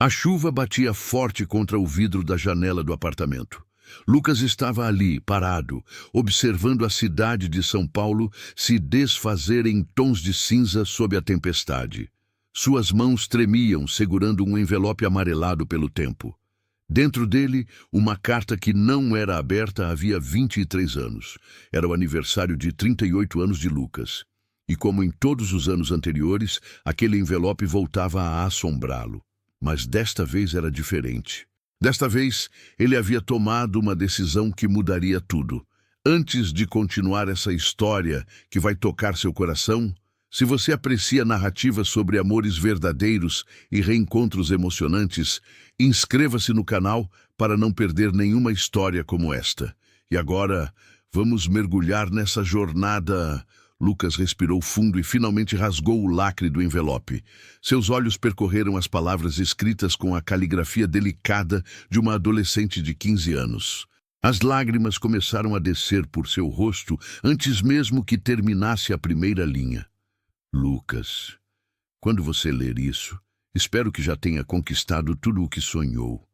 A chuva batia forte contra o vidro da janela do apartamento. Lucas estava ali, parado, observando a cidade de São Paulo se desfazer em tons de cinza sob a tempestade. Suas mãos tremiam, segurando um envelope amarelado pelo tempo. Dentro dele, uma carta que não era aberta havia 23 anos. Era o aniversário de 38 anos de Lucas. E como em todos os anos anteriores, aquele envelope voltava a assombrá-lo. Mas desta vez era diferente. Desta vez, ele havia tomado uma decisão que mudaria tudo. Antes de continuar essa história que vai tocar seu coração, se você aprecia narrativas sobre amores verdadeiros e reencontros emocionantes, inscreva-se no canal para não perder nenhuma história como esta. E agora, vamos mergulhar nessa jornada. Lucas respirou fundo e finalmente rasgou o lacre do envelope. Seus olhos percorreram as palavras escritas com a caligrafia delicada de uma adolescente de 15 anos. As lágrimas começaram a descer por seu rosto antes mesmo que terminasse a primeira linha. Lucas, quando você ler isso, espero que já tenha conquistado tudo o que sonhou.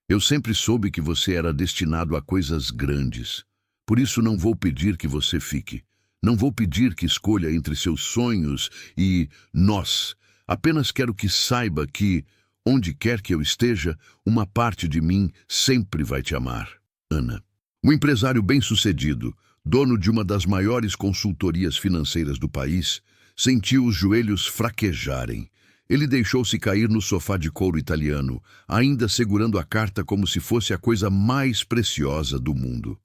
Eu sempre soube que você era destinado a coisas grandes. Por isso não vou pedir que você fique. Não vou pedir que escolha entre seus sonhos e nós. Apenas quero que saiba que, onde quer que eu esteja, uma parte de mim sempre vai te amar. Ana. Um empresário bem-sucedido, dono de uma das maiores consultorias financeiras do país, sentiu os joelhos fraquejarem. Ele deixou-se cair no sofá de couro italiano, ainda segurando a carta como se fosse a coisa mais preciosa do mundo.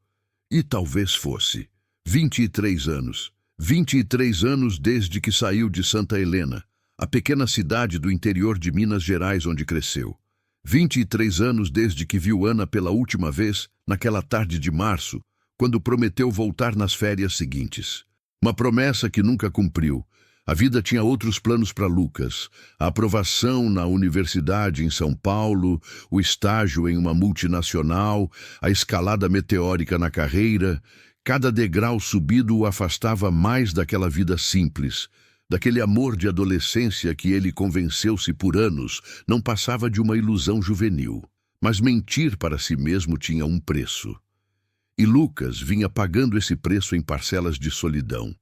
E talvez fosse. 23 anos. 23 anos desde que saiu de Santa Helena, a pequena cidade do interior de Minas Gerais onde cresceu. 23 anos desde que viu Ana pela última vez, naquela tarde de março, quando prometeu voltar nas férias seguintes. Uma promessa que nunca cumpriu. A vida tinha outros planos para Lucas. A aprovação na universidade em São Paulo, o estágio em uma multinacional, a escalada meteórica na carreira. Cada degrau subido o afastava mais daquela vida simples, daquele amor de adolescência que ele convenceu-se por anos não passava de uma ilusão juvenil. Mas mentir para si mesmo tinha um preço. E Lucas vinha pagando esse preço em parcelas de solidão,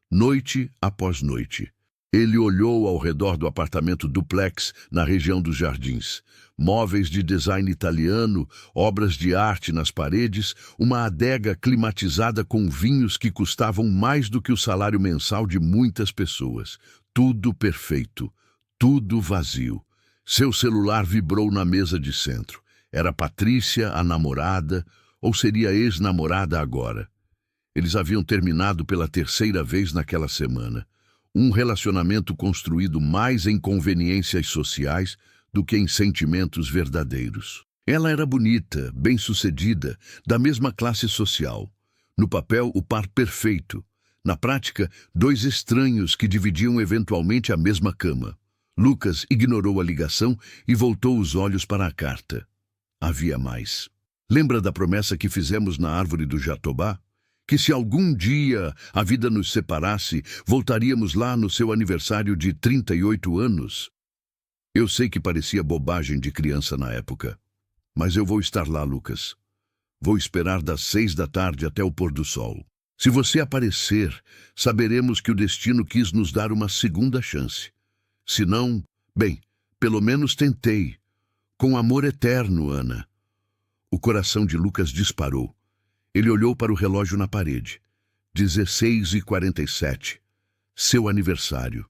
noite após noite. Ele olhou ao redor do apartamento duplex na região dos Jardins. Móveis de design italiano, obras de arte nas paredes, uma adega climatizada com vinhos que custavam mais do que o salário mensal de muitas pessoas. Tudo perfeito, tudo vazio. Seu celular vibrou na mesa de centro. Era Patrícia, a namorada, ou seria ex-namorada agora? Eles haviam terminado pela terceira vez naquela semana. Um relacionamento construído mais em conveniências sociais do que em sentimentos verdadeiros. Ela era bonita, bem-sucedida, da mesma classe social. No papel, o par perfeito. Na prática, dois estranhos que dividiam eventualmente a mesma cama. Lucas ignorou a ligação e voltou os olhos para a carta. Havia mais. Lembra da promessa que fizemos na árvore do jatobá? Que se algum dia a vida nos separasse, voltaríamos lá no seu aniversário de 38 anos? Eu sei que parecia bobagem de criança na época, mas eu vou estar lá, Lucas. Vou esperar das 6 da tarde até o pôr do sol. Se você aparecer, saberemos que o destino quis nos dar uma segunda chance. Se não, bem, pelo menos tentei. Com amor eterno, Ana. O coração de Lucas disparou. Ele olhou para o relógio na parede. 16h47. Seu aniversário.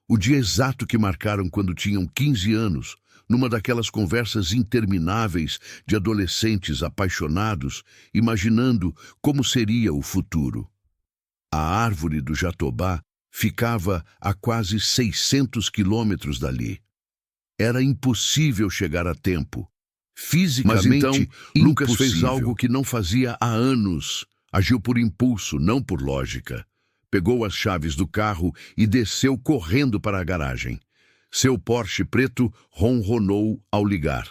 O dia exato que marcaram quando tinham 15 anos, numa daquelas conversas intermináveis de adolescentes apaixonados, imaginando como seria o futuro. A árvore do jatobá ficava a quase 600 quilômetros dali. Era impossível chegar a tempo. Fisicamente, mas então, Lucas fez algo que não fazia há anos. Agiu por impulso, não por lógica. Pegou as chaves do carro e desceu correndo para a garagem. Seu Porsche preto ronronou ao ligar.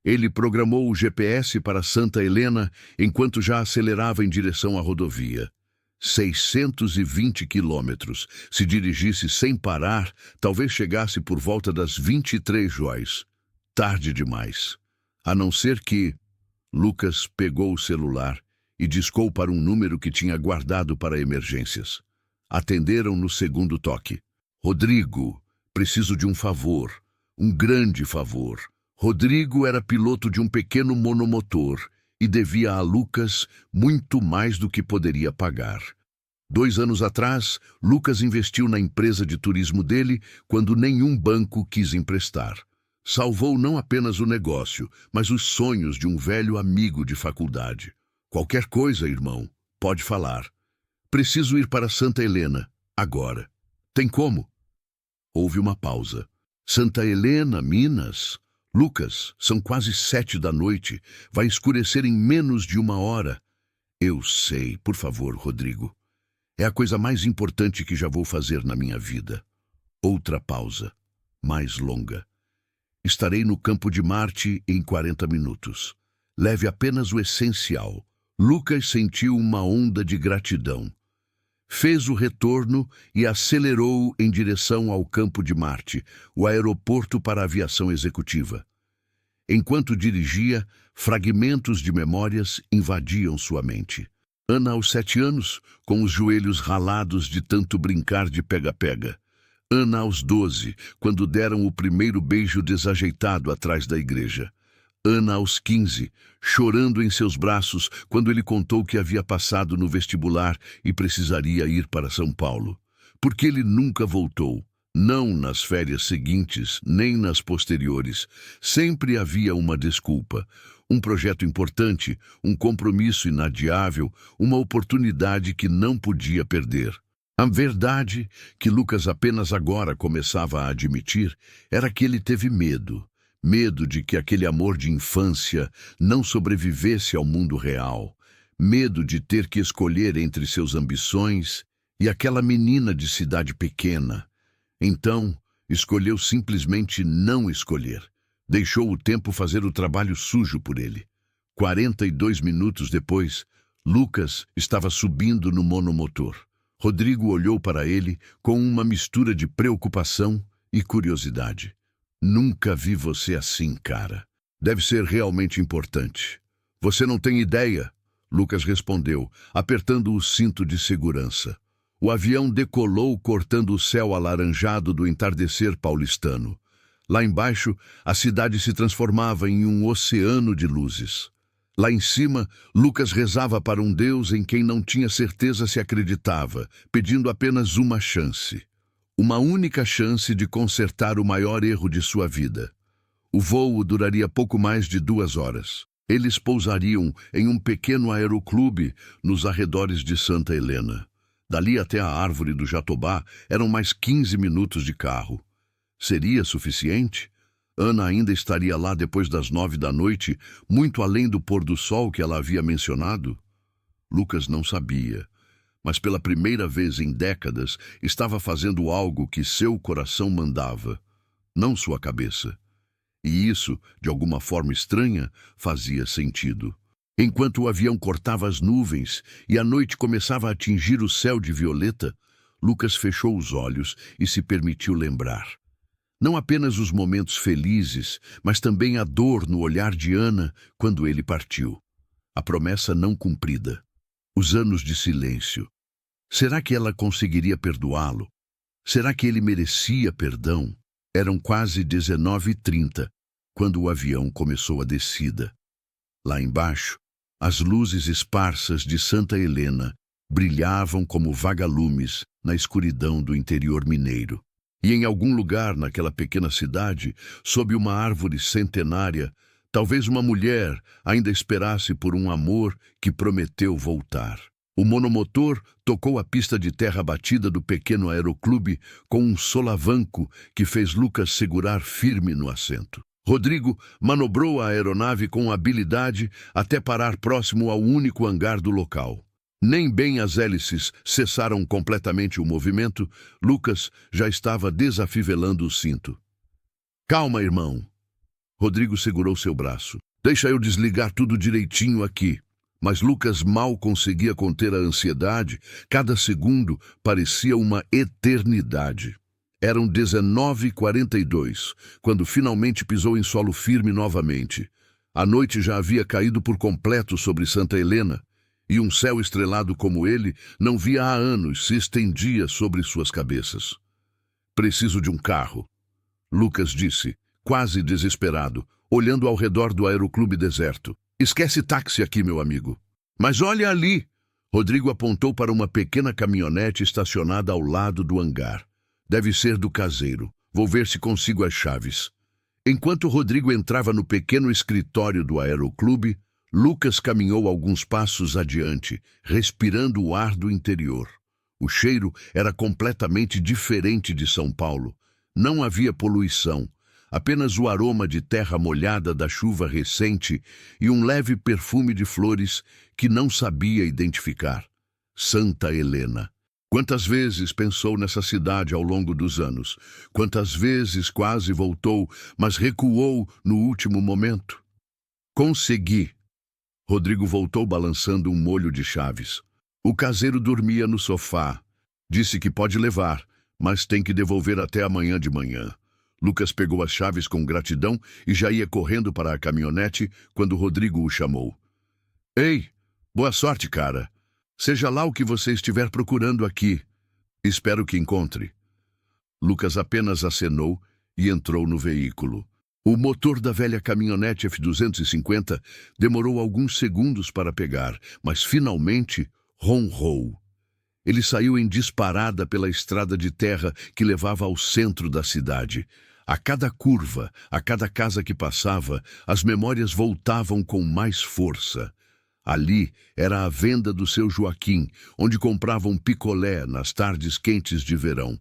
Ele programou o GPS para Santa Helena enquanto já acelerava em direção à rodovia. 620 quilômetros. Se dirigisse sem parar, talvez chegasse por volta das 23 horas. Tarde demais. A não ser que... Lucas pegou o celular e discou para um número que tinha guardado para emergências. Atenderam no segundo toque. Rodrigo, preciso de um favor. Um grande favor. Rodrigo era piloto de um pequeno monomotor e devia a Lucas muito mais do que poderia pagar. 2 anos atrás, Lucas investiu na empresa de turismo dele quando nenhum banco quis emprestar. Salvou não apenas o negócio, mas os sonhos de um velho amigo de faculdade. Qualquer coisa, irmão, pode falar. Preciso ir para Santa Helena, agora. Tem como? Houve uma pausa. Santa Helena, Minas? Lucas, são quase 7 da noite. Vai escurecer em menos de 1 hora. Eu sei, por favor, Rodrigo. É a coisa mais importante que já vou fazer na minha vida. Outra pausa, mais longa. Estarei no campo de Marte em 40 minutos. Leve apenas o essencial. Lucas sentiu uma onda de gratidão. Fez o retorno e acelerou em direção ao campo de Marte, o aeroporto para a aviação executiva. Enquanto dirigia, fragmentos de memórias invadiam sua mente. Ana aos 7 anos, com os joelhos ralados de tanto brincar de pega-pega. Ana aos 12, quando deram o primeiro beijo desajeitado atrás da igreja. Ana aos 15, chorando em seus braços quando ele contou que havia passado no vestibular e precisaria ir para São Paulo. Porque ele nunca voltou, não nas férias seguintes, nem nas posteriores. Sempre havia uma desculpa, um projeto importante, um compromisso inadiável, uma oportunidade que não podia perder. A verdade, que Lucas apenas agora começava a admitir, era que ele teve medo. Medo de que aquele amor de infância não sobrevivesse ao mundo real. Medo de ter que escolher entre seus ambições e aquela menina de cidade pequena. Então, escolheu simplesmente não escolher. Deixou o tempo fazer o trabalho sujo por ele. 42 minutos depois, Lucas estava subindo no monomotor. Rodrigo olhou para ele com uma mistura de preocupação e curiosidade. Nunca vi você assim, cara. Deve ser realmente importante. Você não tem ideia, Lucas respondeu, apertando o cinto de segurança. O avião decolou cortando o céu alaranjado do entardecer paulistano. Lá embaixo, a cidade se transformava em um oceano de luzes. Lá em cima, Lucas rezava para um Deus em quem não tinha certeza se acreditava, pedindo apenas uma chance. Uma única chance de consertar o maior erro de sua vida. O voo duraria pouco mais de 2 horas. Eles pousariam em um pequeno aeroclube nos arredores de Santa Helena. Dali até a árvore do Jatobá eram mais 15 minutos de carro. Seria suficiente? Ana ainda estaria lá depois das 9 da noite, muito além do pôr do sol que ela havia mencionado? Lucas não sabia, mas pela primeira vez em décadas estava fazendo algo que seu coração mandava, não sua cabeça. E isso, de alguma forma estranha, fazia sentido. Enquanto o avião cortava as nuvens e a noite começava a atingir o céu de violeta, Lucas fechou os olhos e se permitiu lembrar. Não apenas os momentos felizes, mas também a dor no olhar de Ana quando ele partiu. A promessa não cumprida. Os anos de silêncio. Será que ela conseguiria perdoá-lo? Será que ele merecia perdão? Eram quase 19h30, quando o avião começou a descida. Lá embaixo, as luzes esparsas de Santa Helena brilhavam como vagalumes na escuridão do interior mineiro. E em algum lugar naquela pequena cidade, sob uma árvore centenária, talvez uma mulher ainda esperasse por um amor que prometeu voltar. O monomotor tocou a pista de terra batida do pequeno aeroclube com um solavanco que fez Lucas segurar firme no assento. Rodrigo manobrou a aeronave com habilidade até parar próximo ao único hangar do local. Nem bem as hélices cessaram completamente o movimento, Lucas já estava desafivelando o cinto. Calma, irmão. Rodrigo segurou seu braço. Deixa eu desligar tudo direitinho aqui. Mas Lucas mal conseguia conter a ansiedade. Cada segundo parecia uma eternidade. Eram 19h42, quando finalmente pisou em solo firme novamente. A noite já havia caído por completo sobre Santa Helena, e um céu estrelado como ele não via há anos se estendia sobre suas cabeças. "Preciso de um carro", Lucas disse, quase desesperado, olhando ao redor do aeroclube deserto. "Esquece táxi aqui, meu amigo." "Mas olha ali!" Rodrigo apontou para uma pequena caminhonete estacionada ao lado do hangar. "Deve ser do caseiro. Vou ver se consigo as chaves." Enquanto Rodrigo entrava no pequeno escritório do aeroclube, Lucas caminhou alguns passos adiante, respirando o ar do interior. O cheiro era completamente diferente de São Paulo. Não havia poluição, apenas o aroma de terra molhada da chuva recente e um leve perfume de flores que não sabia identificar. Santa Helena. Quantas vezes pensou nessa cidade ao longo dos anos? Quantas vezes quase voltou, mas recuou no último momento? "Consegui." Rodrigo voltou balançando um molho de chaves. O caseiro dormia no sofá. "Disse que pode levar, mas tem que devolver até amanhã de manhã." Lucas pegou as chaves com gratidão e já ia correndo para a caminhonete quando Rodrigo o chamou. "Ei, boa sorte, cara. Seja lá o que você estiver procurando aqui. Espero que encontre." Lucas apenas acenou e entrou no veículo. O motor da velha caminhonete F-250 demorou alguns segundos para pegar, mas finalmente ronrou. Ele saiu em disparada pela estrada de terra que levava ao centro da cidade. A cada curva, a cada casa que passava, as memórias voltavam com mais força. Ali era a venda do seu Joaquim, onde compravam picolé nas tardes quentes de verão.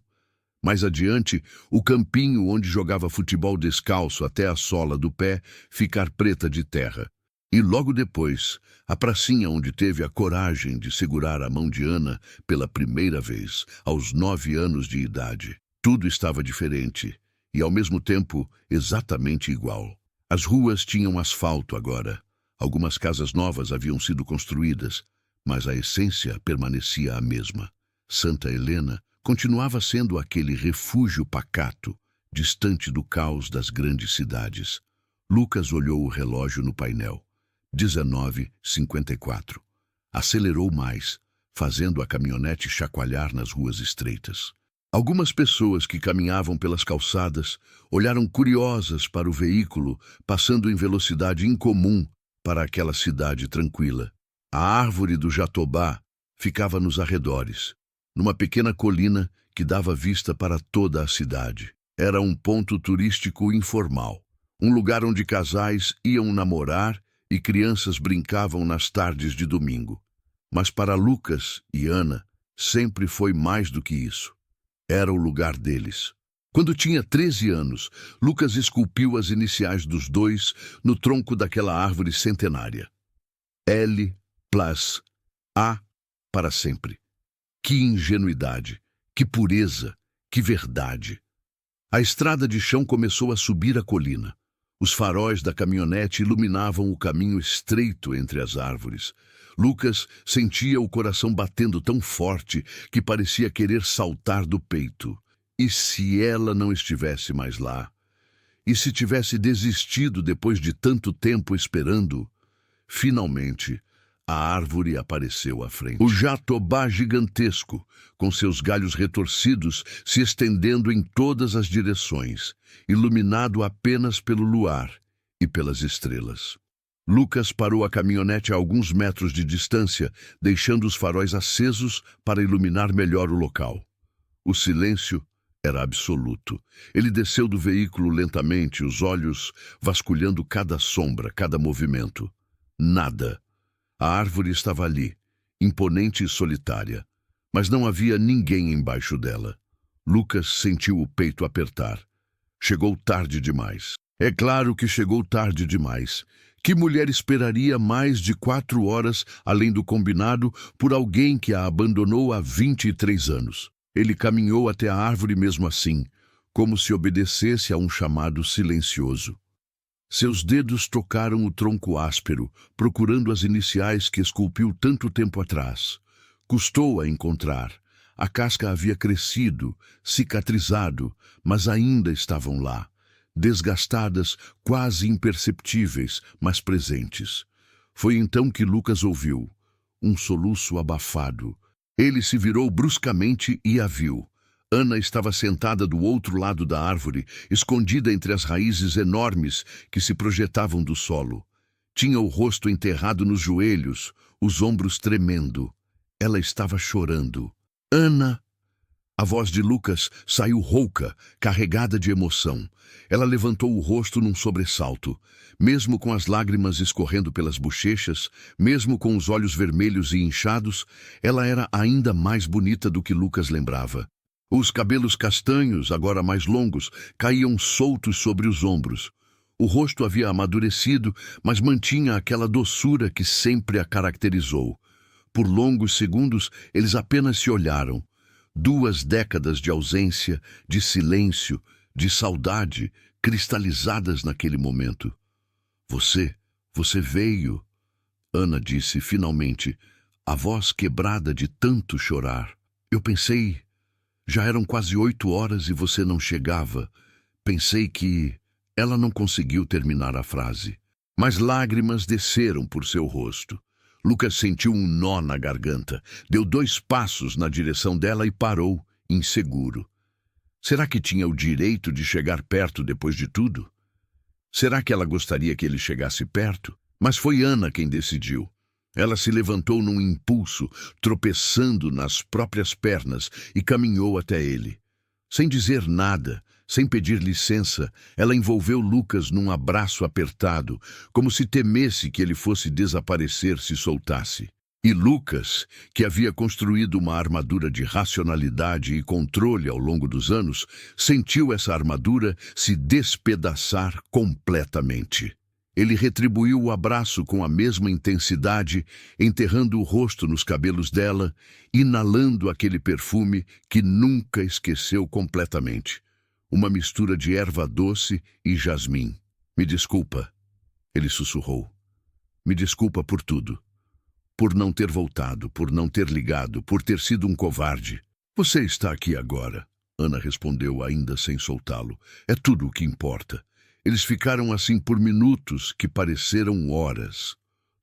Mais adiante, o campinho onde jogava futebol descalço até a sola do pé ficar preta de terra. E logo depois, a pracinha onde teve a coragem de segurar a mão de Ana pela primeira vez, aos 9 anos de idade. Tudo estava diferente e, ao mesmo tempo, exatamente igual. As ruas tinham asfalto agora. Algumas casas novas haviam sido construídas, mas a essência permanecia a mesma. Santa Helena continuava sendo aquele refúgio pacato, distante do caos das grandes cidades. Lucas olhou o relógio no painel. 19h54. Acelerou mais, fazendo a caminhonete chacoalhar nas ruas estreitas. Algumas pessoas que caminhavam pelas calçadas olharam curiosas para o veículo, passando em velocidade incomum para aquela cidade tranquila. A árvore do jatobá ficava nos arredores, numa pequena colina que dava vista para toda a cidade. Era um ponto turístico informal, um lugar onde casais iam namorar e crianças brincavam nas tardes de domingo. Mas para Lucas e Ana, sempre foi mais do que isso. Era o lugar deles. Quando tinha 13 anos, Lucas esculpiu as iniciais dos dois no tronco daquela árvore centenária. L plus A para sempre. Que ingenuidade, que pureza, que verdade. A estrada de chão começou a subir a colina. Os faróis da caminhonete iluminavam o caminho estreito entre as árvores. Lucas sentia o coração batendo tão forte que parecia querer saltar do peito. E se ela não estivesse mais lá? E se tivesse desistido depois de tanto tempo esperando? Finalmente, a árvore apareceu à frente. O jatobá gigantesco, com seus galhos retorcidos se estendendo em todas as direções, iluminado apenas pelo luar e pelas estrelas. Lucas parou a caminhonete a alguns metros de distância, deixando os faróis acesos para iluminar melhor o local. O silêncio era absoluto. Ele desceu do veículo lentamente, os olhos vasculhando cada sombra, cada movimento. Nada. A árvore estava ali, imponente e solitária, mas não havia ninguém embaixo dela. Lucas sentiu o peito apertar. Chegou tarde demais. É claro que chegou tarde demais. Que mulher esperaria mais de 4 horas, além do combinado, por alguém que a abandonou há 23 anos? Ele caminhou até a árvore mesmo assim, como se obedecesse a um chamado silencioso. Seus dedos tocaram o tronco áspero, procurando as iniciais que esculpiu tanto tempo atrás. Custou a encontrar. A casca havia crescido, cicatrizado, mas ainda estavam lá, desgastadas, quase imperceptíveis, mas presentes. Foi então que Lucas ouviu um soluço abafado. Ele se virou bruscamente e a viu. Ana estava sentada do outro lado da árvore, escondida entre as raízes enormes que se projetavam do solo. Tinha o rosto enterrado nos joelhos, os ombros tremendo. Ela estava chorando. Ana! A voz de Lucas saiu rouca, carregada de emoção. Ela levantou o rosto num sobressalto. Mesmo com as lágrimas escorrendo pelas bochechas, mesmo com os olhos vermelhos e inchados, ela era ainda mais bonita do que Lucas lembrava. Os cabelos castanhos, agora mais longos, caíam soltos sobre os ombros. O rosto havia amadurecido, mas mantinha aquela doçura que sempre a caracterizou. Por longos segundos, eles apenas se olharam. 2 décadas de ausência, de silêncio, de saudade, cristalizadas naquele momento. Você veio, Ana disse finalmente, a voz quebrada de tanto chorar. Eu pensei, já eram quase 8 horas e você não chegava. Pensei que... Ela não conseguiu terminar a frase, mas lágrimas desceram por seu rosto. Lucas sentiu um nó na garganta, deu 2 passos na direção dela e parou, inseguro. Será que tinha o direito de chegar perto depois de tudo? Será que ela gostaria que ele chegasse perto? Mas foi Ana quem decidiu. Ela se levantou num impulso, tropeçando nas próprias pernas, e caminhou até ele. Sem dizer nada, sem pedir licença, ela envolveu Lucas num abraço apertado, como se temesse que ele fosse desaparecer se soltasse. E Lucas, que havia construído uma armadura de racionalidade e controle ao longo dos anos, sentiu essa armadura se despedaçar completamente. Ele retribuiu o abraço com a mesma intensidade, enterrando o rosto nos cabelos dela, inalando aquele perfume que nunca esqueceu completamente. Uma mistura de erva doce e jasmim. Me desculpa, ele sussurrou. Me desculpa por tudo. Por não ter voltado, por não ter ligado, por ter sido um covarde. Você está aqui agora, Ana respondeu ainda sem soltá-lo. É tudo o que importa. Eles ficaram assim por minutos que pareceram horas.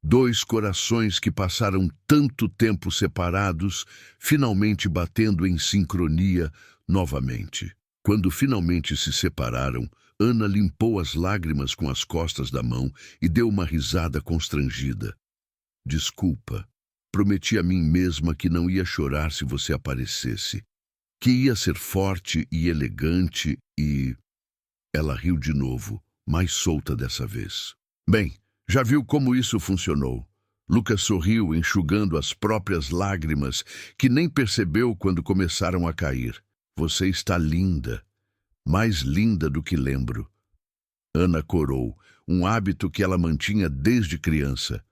2 corações que passaram tanto tempo separados, finalmente batendo em sincronia novamente. Quando finalmente se separaram, Ana limpou as lágrimas com as costas da mão e deu uma risada constrangida. Desculpa, prometi a mim mesma que não ia chorar se você aparecesse. Que ia ser forte e elegante e... Ela riu de novo, mais solta dessa vez. Bem, já viu como isso funcionou. Lucas sorriu, enxugando as próprias lágrimas, que nem percebeu quando começaram a cair. Você está linda, mais linda do que lembro. Ana corou, um hábito que ela mantinha desde criança.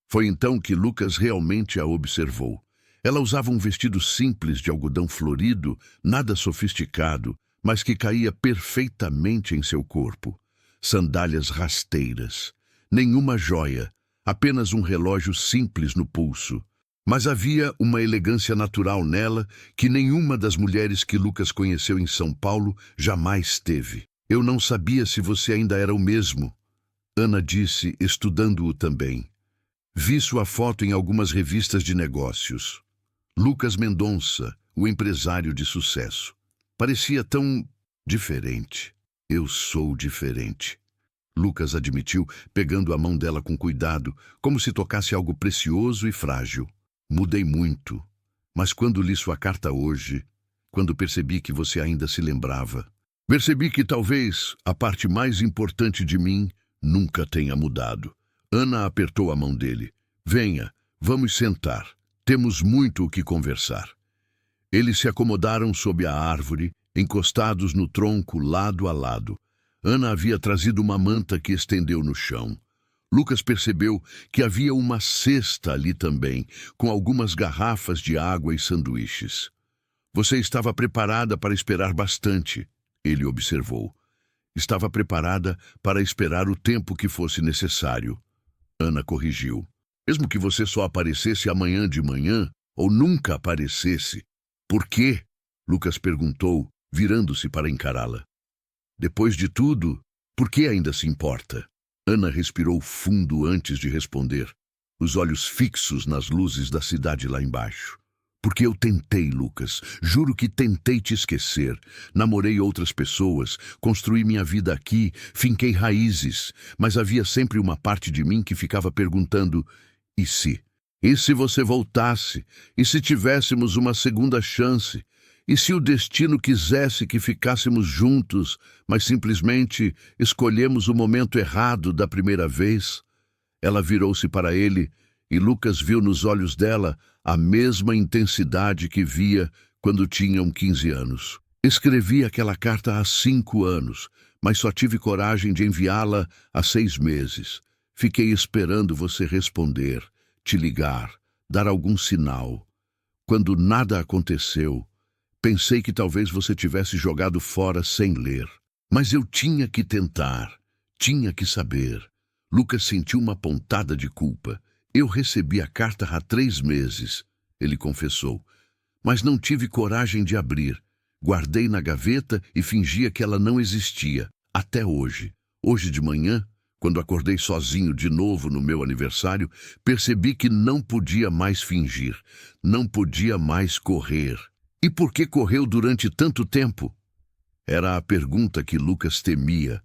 Foi então que Lucas realmente a observou. Ela usava um vestido simples de algodão florido, nada sofisticado, mas que caía perfeitamente em seu corpo. Sandálias rasteiras, nenhuma joia, apenas um relógio simples no pulso. Mas havia uma elegância natural nela que nenhuma das mulheres que Lucas conheceu em São Paulo jamais teve. Eu não sabia se você ainda era o mesmo, Ana disse, estudando-o também. Vi sua foto em algumas revistas de negócios. Lucas Mendonça, o empresário de sucesso. Parecia tão diferente. Eu sou diferente, Lucas admitiu, pegando a mão dela com cuidado, como se tocasse algo precioso e frágil. Mudei muito, mas quando li sua carta hoje, quando percebi que você ainda se lembrava, percebi que talvez a parte mais importante de mim nunca tenha mudado. Ana apertou a mão dele. Venha, vamos sentar. Temos muito o que conversar. Eles se acomodaram sob a árvore, encostados no tronco lado a lado. Ana havia trazido uma manta que estendeu no chão. Lucas percebeu que havia uma cesta ali também, com algumas garrafas de água e sanduíches. Você estava preparada para esperar bastante, ele observou. Estava preparada para esperar o tempo que fosse necessário. Ana corrigiu. Mesmo que você só aparecesse amanhã de manhã, ou nunca aparecesse, Por quê? Lucas perguntou, virando-se para encará-la. Depois de tudo, por que ainda se importa? Ana respirou fundo antes de responder, os olhos fixos nas luzes da cidade lá embaixo. Porque eu tentei, Lucas. Juro que tentei te esquecer. Namorei outras pessoas, construí minha vida aqui, finquei raízes, mas havia sempre uma parte de mim que ficava perguntando: e se? E se você voltasse? E se tivéssemos uma segunda chance? E se o destino quisesse que ficássemos juntos, mas simplesmente escolhemos o momento errado da primeira vez? Ela virou-se para ele e Lucas viu nos olhos dela a mesma intensidade que via quando tinham 15 anos. Escrevi aquela carta há 5 anos, mas só tive coragem de enviá-la há 6 meses. Fiquei esperando você responder, te ligar, dar algum sinal. Quando nada aconteceu, pensei que talvez você tivesse jogado fora sem ler. Mas eu tinha que tentar, tinha que saber. Lucas sentiu uma pontada de culpa. Eu recebi a carta há 3 meses, ele confessou, mas não tive coragem de abrir. Guardei na gaveta e fingia que ela não existia, até hoje. Hoje de manhã, quando acordei sozinho de novo no meu aniversário, percebi que não podia mais fingir, não podia mais correr. E por que correu durante tanto tempo? Era a pergunta que Lucas temia,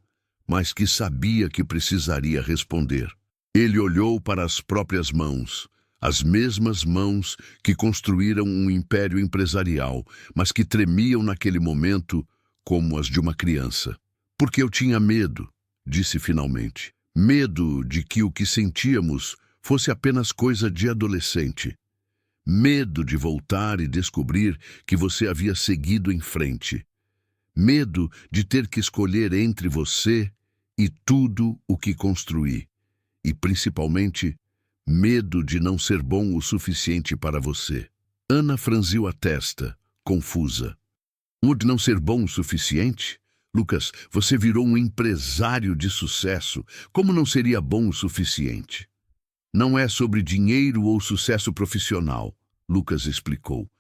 mas que sabia que precisaria responder. Ele olhou para as próprias mãos, as mesmas mãos que construíram um império empresarial, mas que tremiam naquele momento como as de uma criança. Porque eu tinha medo, disse finalmente. Medo de que o que sentíamos fosse apenas coisa de adolescente. Medo de voltar e descobrir que você havia seguido em frente. Medo de ter que escolher entre você e tudo o que construí. E, principalmente, medo de não ser bom o suficiente para você. Ana franziu a testa, confusa. O de não ser bom o suficiente? Lucas, você virou um empresário de sucesso. Como não seria bom o suficiente? Não é sobre dinheiro ou sucesso profissional, Lucas explicou.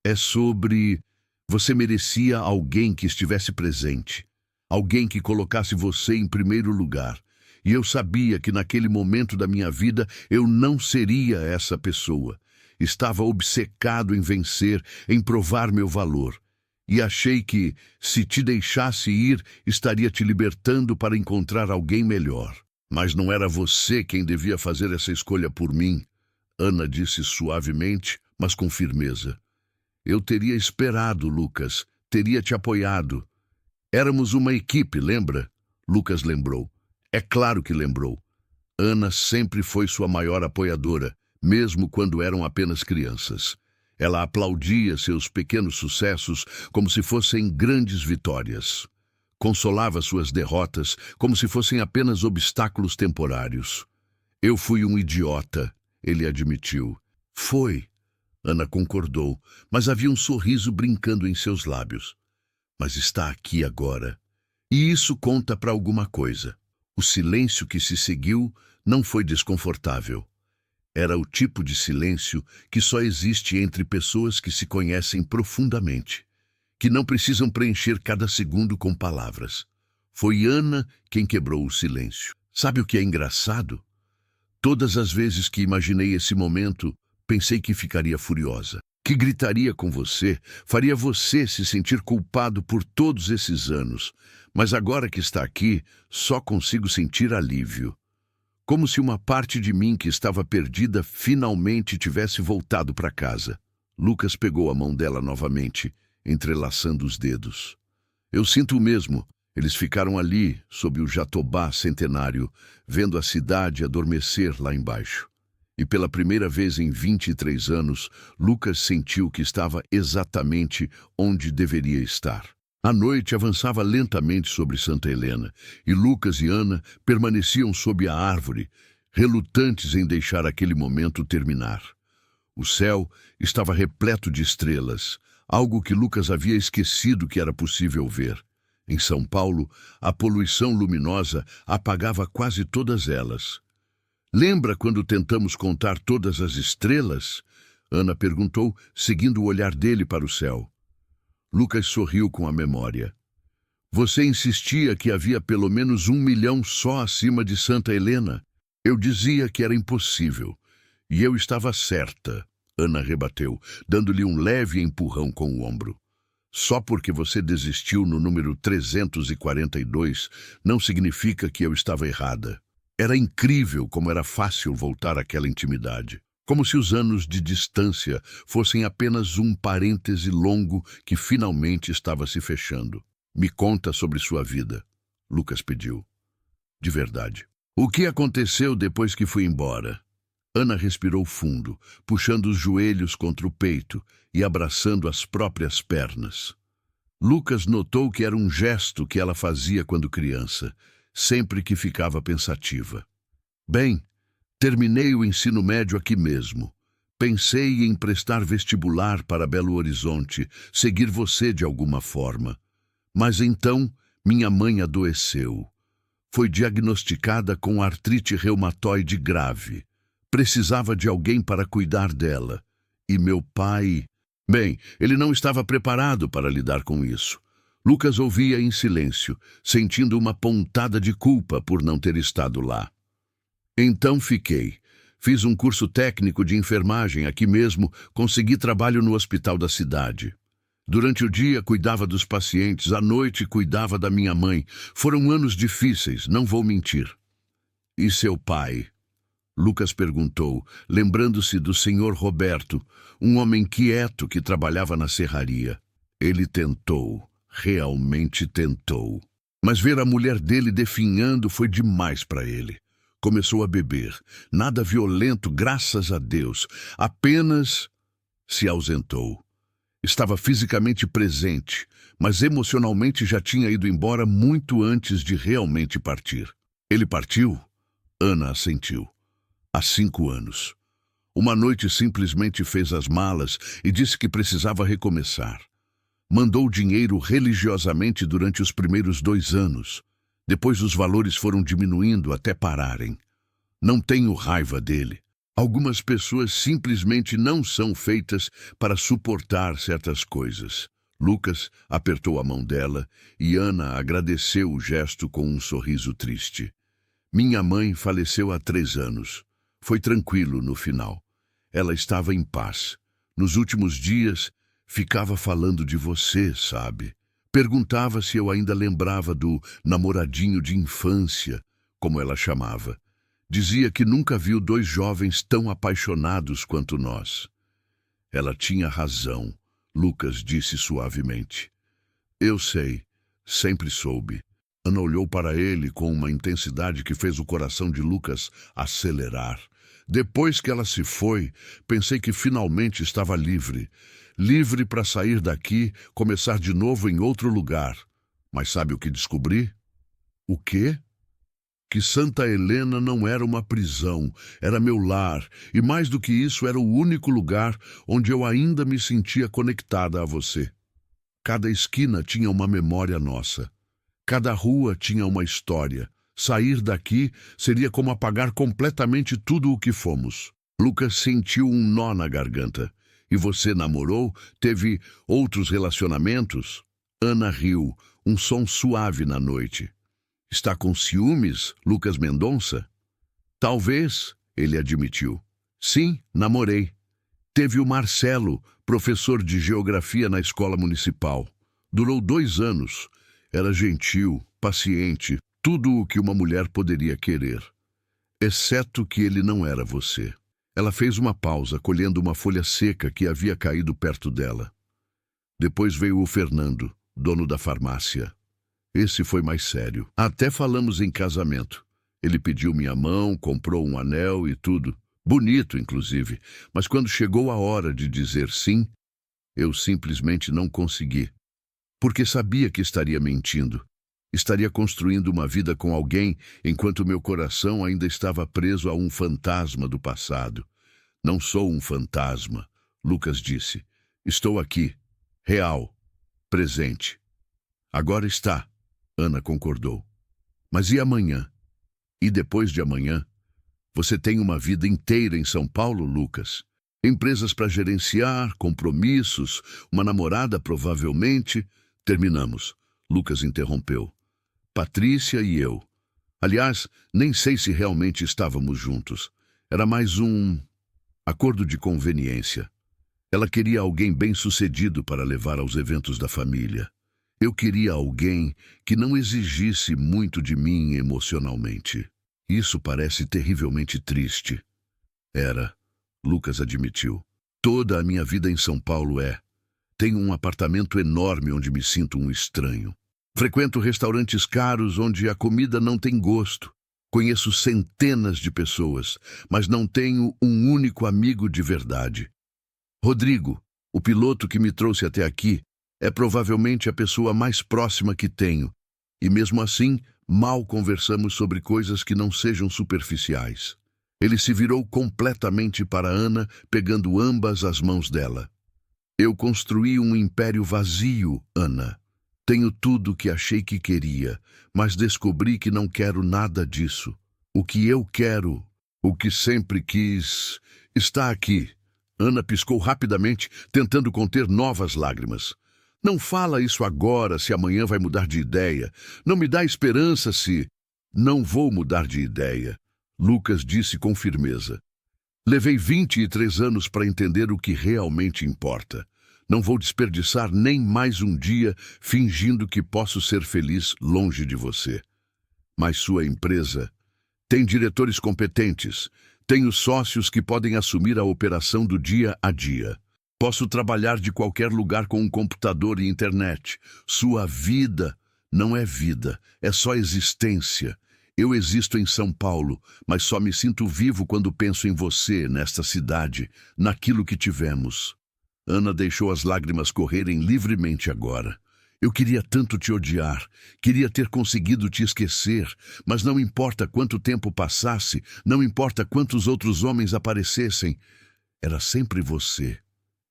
É sobre... Você merecia alguém que estivesse presente. Alguém que colocasse você em primeiro lugar. E eu sabia que naquele momento da minha vida eu não seria essa pessoa. Estava obcecado em vencer, em provar meu valor. E achei que, se te deixasse ir, estaria te libertando para encontrar alguém melhor. Mas não era você quem devia fazer essa escolha por mim, Ana disse suavemente, mas com firmeza. Eu teria esperado, Lucas, teria te apoiado. Éramos uma equipe, lembra? Lucas lembrou. É claro que lembrou. Ana sempre foi sua maior apoiadora, mesmo quando eram apenas crianças. Ela aplaudia seus pequenos sucessos como se fossem grandes vitórias. Consolava suas derrotas como se fossem apenas obstáculos temporários. Eu fui um idiota, ele admitiu. Foi, Ana concordou, mas havia um sorriso brincando em seus lábios. Mas está aqui agora. E isso conta para alguma coisa. O silêncio que se seguiu não foi desconfortável. Era o tipo de silêncio que só existe entre pessoas que se conhecem profundamente, que não precisam preencher cada segundo com palavras. Foi Ana quem quebrou o silêncio. Sabe o que é engraçado? Todas as vezes que imaginei esse momento, pensei que ficaria furiosa, que gritaria com você, faria você se sentir culpado por todos esses anos. Mas agora que está aqui, só consigo sentir alívio. Como se uma parte de mim que estava perdida finalmente tivesse voltado para casa. Lucas pegou a mão dela novamente, entrelaçando os dedos. Eu sinto o mesmo. Eles ficaram ali, sob o jatobá centenário, vendo a cidade adormecer lá embaixo. E pela primeira vez em 23 anos, Lucas sentiu que estava exatamente onde deveria estar. A noite avançava lentamente sobre Santa Helena, e Lucas e Ana permaneciam sob a árvore, relutantes em deixar aquele momento terminar. O céu estava repleto de estrelas, algo que Lucas havia esquecido que era possível ver. Em São Paulo, a poluição luminosa apagava quase todas elas. Lembra quando tentamos contar todas as estrelas? Ana perguntou, seguindo o olhar dele para o céu. Lucas sorriu com a memória. Você insistia que havia pelo menos 1 milhão só acima de Santa Helena. Eu dizia que era impossível. E eu estava certa, Ana rebateu, dando-lhe um leve empurrão com o ombro. Só porque você desistiu no número 342 não significa que eu estava errada. Era incrível como era fácil voltar àquela intimidade. Como se os anos de distância fossem apenas um parêntese longo que finalmente estava se fechando. Me conta sobre sua vida, Lucas pediu. De verdade. O que aconteceu depois que fui embora? Ana respirou fundo, puxando os joelhos contra o peito e abraçando as próprias pernas. Lucas notou que era um gesto que ela fazia quando criança, sempre que ficava pensativa. Bem, terminei o ensino médio aqui mesmo. Pensei em prestar vestibular para Belo Horizonte, seguir você de alguma forma. Mas então minha mãe adoeceu. Foi diagnosticada com artrite reumatoide grave. Precisava de alguém para cuidar dela. E meu pai... Bem, ele não estava preparado para lidar com isso. Lucas ouvia em silêncio, sentindo uma pontada de culpa por não ter estado lá. Então fiquei. Fiz um curso técnico de enfermagem aqui mesmo, consegui trabalho no hospital da cidade. Durante o dia cuidava dos pacientes, à noite cuidava da minha mãe. Foram anos difíceis, não vou mentir. E seu pai? Lucas perguntou, lembrando-se do senhor Roberto, um homem quieto que trabalhava na serraria. Ele tentou, realmente tentou. Mas ver a mulher dele definhando foi demais para ele. Começou a beber. Nada violento, graças a Deus. Apenas se ausentou. Estava fisicamente presente, mas emocionalmente já tinha ido embora muito antes de realmente partir. Ele partiu? Ana assentiu. Há 5 anos. Uma noite simplesmente fez as malas e disse que precisava recomeçar. Mandou dinheiro religiosamente durante os primeiros 2 anos. Depois os valores foram diminuindo até pararem. Não tenho raiva dele. Algumas pessoas simplesmente não são feitas para suportar certas coisas. Lucas apertou a mão dela e Ana agradeceu o gesto com um sorriso triste. Minha mãe faleceu há 3 anos. Foi tranquilo no final. Ela estava em paz. Nos últimos dias, ficava falando de você, sabe? Perguntava se eu ainda lembrava do namoradinho de infância, como ela chamava. Dizia que nunca viu 2 jovens tão apaixonados quanto nós. Ela tinha razão, Lucas disse suavemente. Eu sei, sempre soube. Ana olhou para ele com uma intensidade que fez o coração de Lucas acelerar. Depois que ela se foi, pensei que finalmente estava livre. Livre para sair daqui, começar de novo em outro lugar. Mas sabe o que descobri? O quê? Que Santa Helena não era uma prisão, era meu lar, e mais do que isso, era o único lugar onde eu ainda me sentia conectada a você. Cada esquina tinha uma memória nossa. Cada rua tinha uma história. Sair daqui seria como apagar completamente tudo o que fomos. Lucas sentiu um nó na garganta. E você namorou? Teve outros relacionamentos? Ana riu, um som suave na noite. Está com ciúmes, Lucas Mendonça? Talvez, ele admitiu. Sim, namorei. Teve o Marcelo, professor de geografia na escola municipal. Durou 2 anos. Era gentil, paciente, tudo o que uma mulher poderia querer. Exceto que ele não era você. Ela fez uma pausa, colhendo uma folha seca que havia caído perto dela. Depois veio o Fernando, dono da farmácia. Esse foi mais sério. Até falamos em casamento. Ele pediu minha mão, comprou um anel e tudo. Bonito, inclusive. Mas quando chegou a hora de dizer sim, eu simplesmente não consegui. Porque sabia que estaria mentindo. Estaria construindo uma vida com alguém enquanto meu coração ainda estava preso a um fantasma do passado. Não sou um fantasma, Lucas disse. Estou aqui, real, presente. Agora está, Ana concordou. Mas e amanhã? E depois de amanhã? Você tem uma vida inteira em São Paulo, Lucas? Empresas para gerenciar, compromissos, uma namorada provavelmente. Terminamos. Lucas interrompeu. Patrícia e eu. Aliás, nem sei se realmente estávamos juntos. Era mais um acordo de conveniência. Ela queria alguém bem-sucedido para levar aos eventos da família. Eu queria alguém que não exigisse muito de mim emocionalmente. Isso parece terrivelmente triste. Era, Lucas admitiu. Toda a minha vida em São Paulo é. Tenho um apartamento enorme onde me sinto um estranho. Frequento restaurantes caros onde a comida não tem gosto. Conheço centenas de pessoas, mas não tenho um único amigo de verdade. Rodrigo, o piloto que me trouxe até aqui, é provavelmente a pessoa mais próxima que tenho, e mesmo assim, mal conversamos sobre coisas que não sejam superficiais. Ele se virou completamente para Ana, pegando ambas as mãos dela. Eu construí um império vazio, Ana. Tenho tudo o que achei que queria, mas descobri que não quero nada disso. O que eu quero, o que sempre quis, está aqui. Ana piscou rapidamente, tentando conter novas lágrimas. Não fala isso agora, se amanhã vai mudar de ideia. Não me dá esperança se... Não vou mudar de ideia, Lucas disse com firmeza. Levei 23 anos para entender o que realmente importa. Não vou desperdiçar nem mais um dia fingindo que posso ser feliz longe de você. Mas sua empresa tem diretores competentes, tenho sócios que podem assumir a operação do dia a dia. Posso trabalhar de qualquer lugar com um computador e internet. Sua vida não é vida, é só existência. Eu existo em São Paulo, mas só me sinto vivo quando penso em você, nesta cidade, naquilo que tivemos. Ana deixou as lágrimas correrem livremente agora. Eu queria tanto te odiar, queria ter conseguido te esquecer, mas não importa quanto tempo passasse, não importa quantos outros homens aparecessem, era sempre você.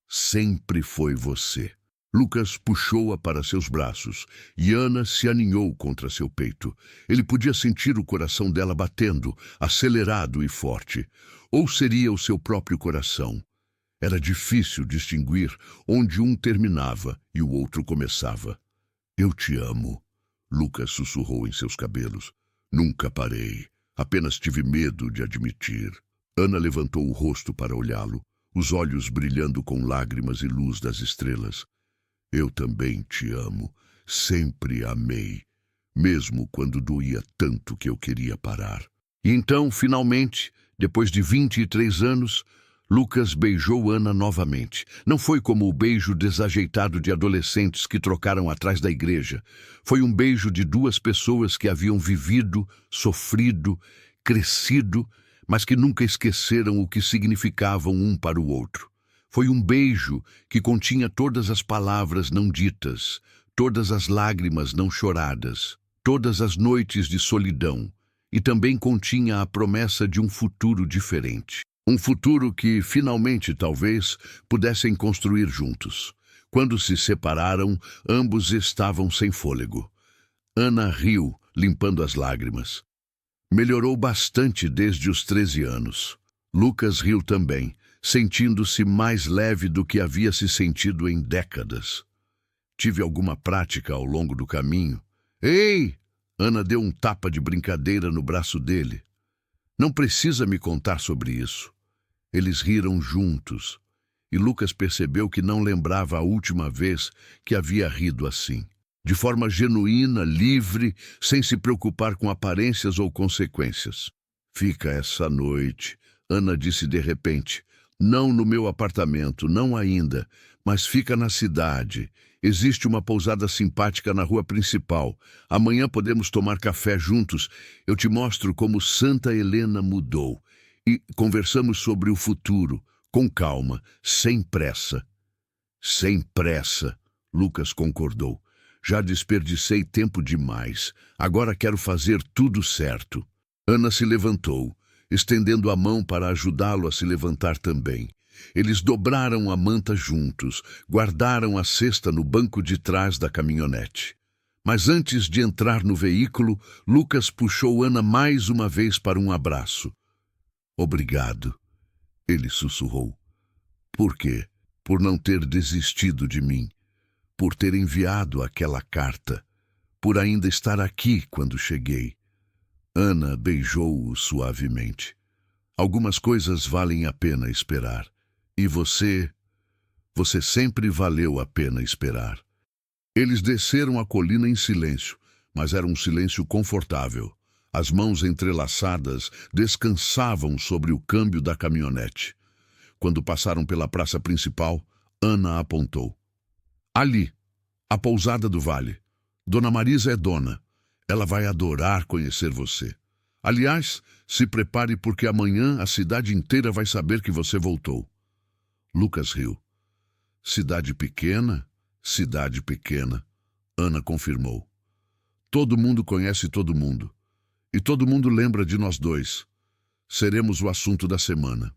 Sempre foi você. Lucas puxou-a para seus braços e Ana se aninhou contra seu peito. Ele podia sentir o coração dela batendo, acelerado e forte. Ou seria o seu próprio coração? Era difícil distinguir onde um terminava e o outro começava. Eu te amo, Lucas sussurrou em seus cabelos. Nunca parei, apenas tive medo de admitir. Ana levantou o rosto para olhá-lo, os olhos brilhando com lágrimas e luz das estrelas. Eu também te amo, sempre amei, mesmo quando doía tanto que eu queria parar. E então, finalmente, depois de 23 anos, Lucas beijou Ana novamente. Não foi como o beijo desajeitado de adolescentes que trocaram atrás da igreja. Foi um beijo de duas pessoas que haviam vivido, sofrido, crescido, mas que nunca esqueceram o que significavam um para o outro. Foi um beijo que continha todas as palavras não ditas, todas as lágrimas não choradas, todas as noites de solidão, e também continha a promessa de um futuro diferente. Um futuro que, finalmente, talvez, pudessem construir juntos. Quando se separaram, ambos estavam sem fôlego. Ana riu, limpando as lágrimas. Melhorou bastante desde os 13 anos. Lucas riu também, sentindo-se mais leve do que havia se sentido em décadas. Tive alguma prática ao longo do caminho. Ei! Ana deu um tapa de brincadeira no braço dele. Não precisa me contar sobre isso. Eles riram juntos, e Lucas percebeu que não lembrava a última vez que havia rido assim. De forma genuína, livre, sem se preocupar com aparências ou consequências. Fica essa noite, Ana disse de repente. Não no meu apartamento, não ainda, mas fica na cidade. Existe uma pousada simpática na rua principal. Amanhã podemos tomar café juntos. Eu te mostro como Santa Helena mudou. E conversamos sobre o futuro, com calma, sem pressa. Sem pressa, Lucas concordou. Já desperdicei tempo demais. Agora quero fazer tudo certo. Ana se levantou, estendendo a mão para ajudá-lo a se levantar também. Eles dobraram a manta juntos, guardaram a cesta no banco de trás da caminhonete. Mas antes de entrar no veículo, Lucas puxou Ana mais uma vez para um abraço. Obrigado, ele sussurrou. Por quê? Por não ter desistido de mim, por ter enviado aquela carta, por ainda estar aqui quando cheguei. Ana beijou-o suavemente. Algumas coisas valem a pena esperar. E você sempre valeu a pena esperar. Eles desceram a colina em silêncio, mas era um silêncio confortável. As mãos entrelaçadas descansavam sobre o câmbio da caminhonete. Quando passaram pela praça principal, Ana apontou. Ali, a pousada do vale. Dona Marisa é dona. Ela vai adorar conhecer você. Aliás, se prepare porque amanhã a cidade inteira vai saber que você voltou. Lucas riu. Cidade pequena? Cidade pequena. Ana confirmou. Todo mundo conhece todo mundo. E todo mundo lembra de nós dois. Seremos o assunto da semana.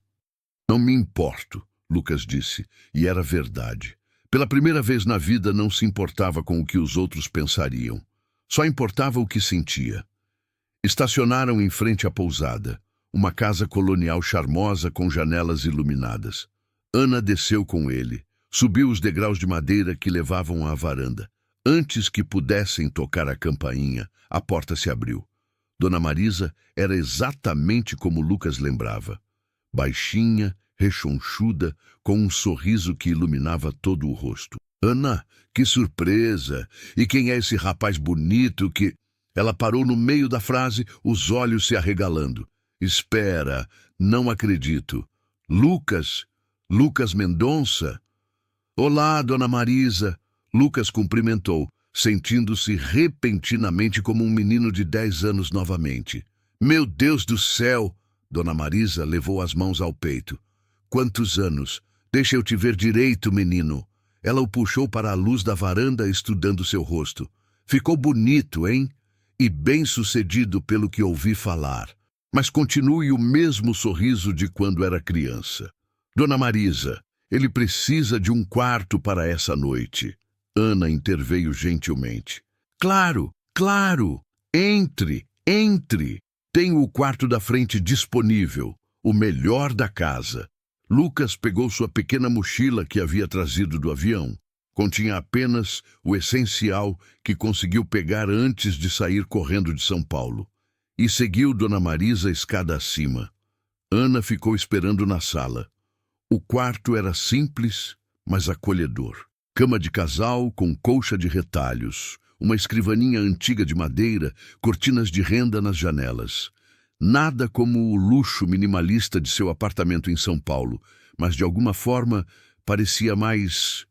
Não me importo, Lucas disse, e era verdade. Pela primeira vez na vida não se importava com o que os outros pensariam. Só importava o que sentia. Estacionaram em frente à pousada, uma casa colonial charmosa com janelas iluminadas. Ana desceu com ele, subiu os degraus de madeira que levavam à varanda. Antes que pudessem tocar a campainha, a porta se abriu. Dona Marisa era exatamente como Lucas lembrava. Baixinha, rechonchuda, com um sorriso que iluminava todo o rosto. Ana, que surpresa! E quem é esse rapaz bonito que... Ela parou no meio da frase, os olhos se arregalando. Espera, não acredito. Lucas Mendonça? Olá, Dona Marisa. Lucas cumprimentou, sentindo-se repentinamente como um menino de 10 anos novamente. Meu Deus do céu! Dona Marisa levou as mãos ao peito. Quantos anos? Deixa eu te ver direito, menino. Ela o puxou para a luz da varanda, estudando seu rosto. Ficou bonito, hein? E bem-sucedido pelo que ouvi falar. Mas continue o mesmo sorriso de quando era criança. Dona Marisa, ele precisa de um quarto para essa noite. Ana interveio gentilmente. Claro, claro. Entre. Tenho o quarto da frente disponível, o melhor da casa. Lucas pegou sua pequena mochila que havia trazido do avião. Continha apenas o essencial que conseguiu pegar antes de sair correndo de São Paulo. E seguiu Dona Marisa escada acima. Ana ficou esperando na sala. O quarto era simples, mas acolhedor. Cama de casal com colcha de retalhos, uma escrivaninha antiga de madeira, cortinas de renda nas janelas. Nada como o luxo minimalista de seu apartamento em São Paulo, mas de alguma forma parecia mais...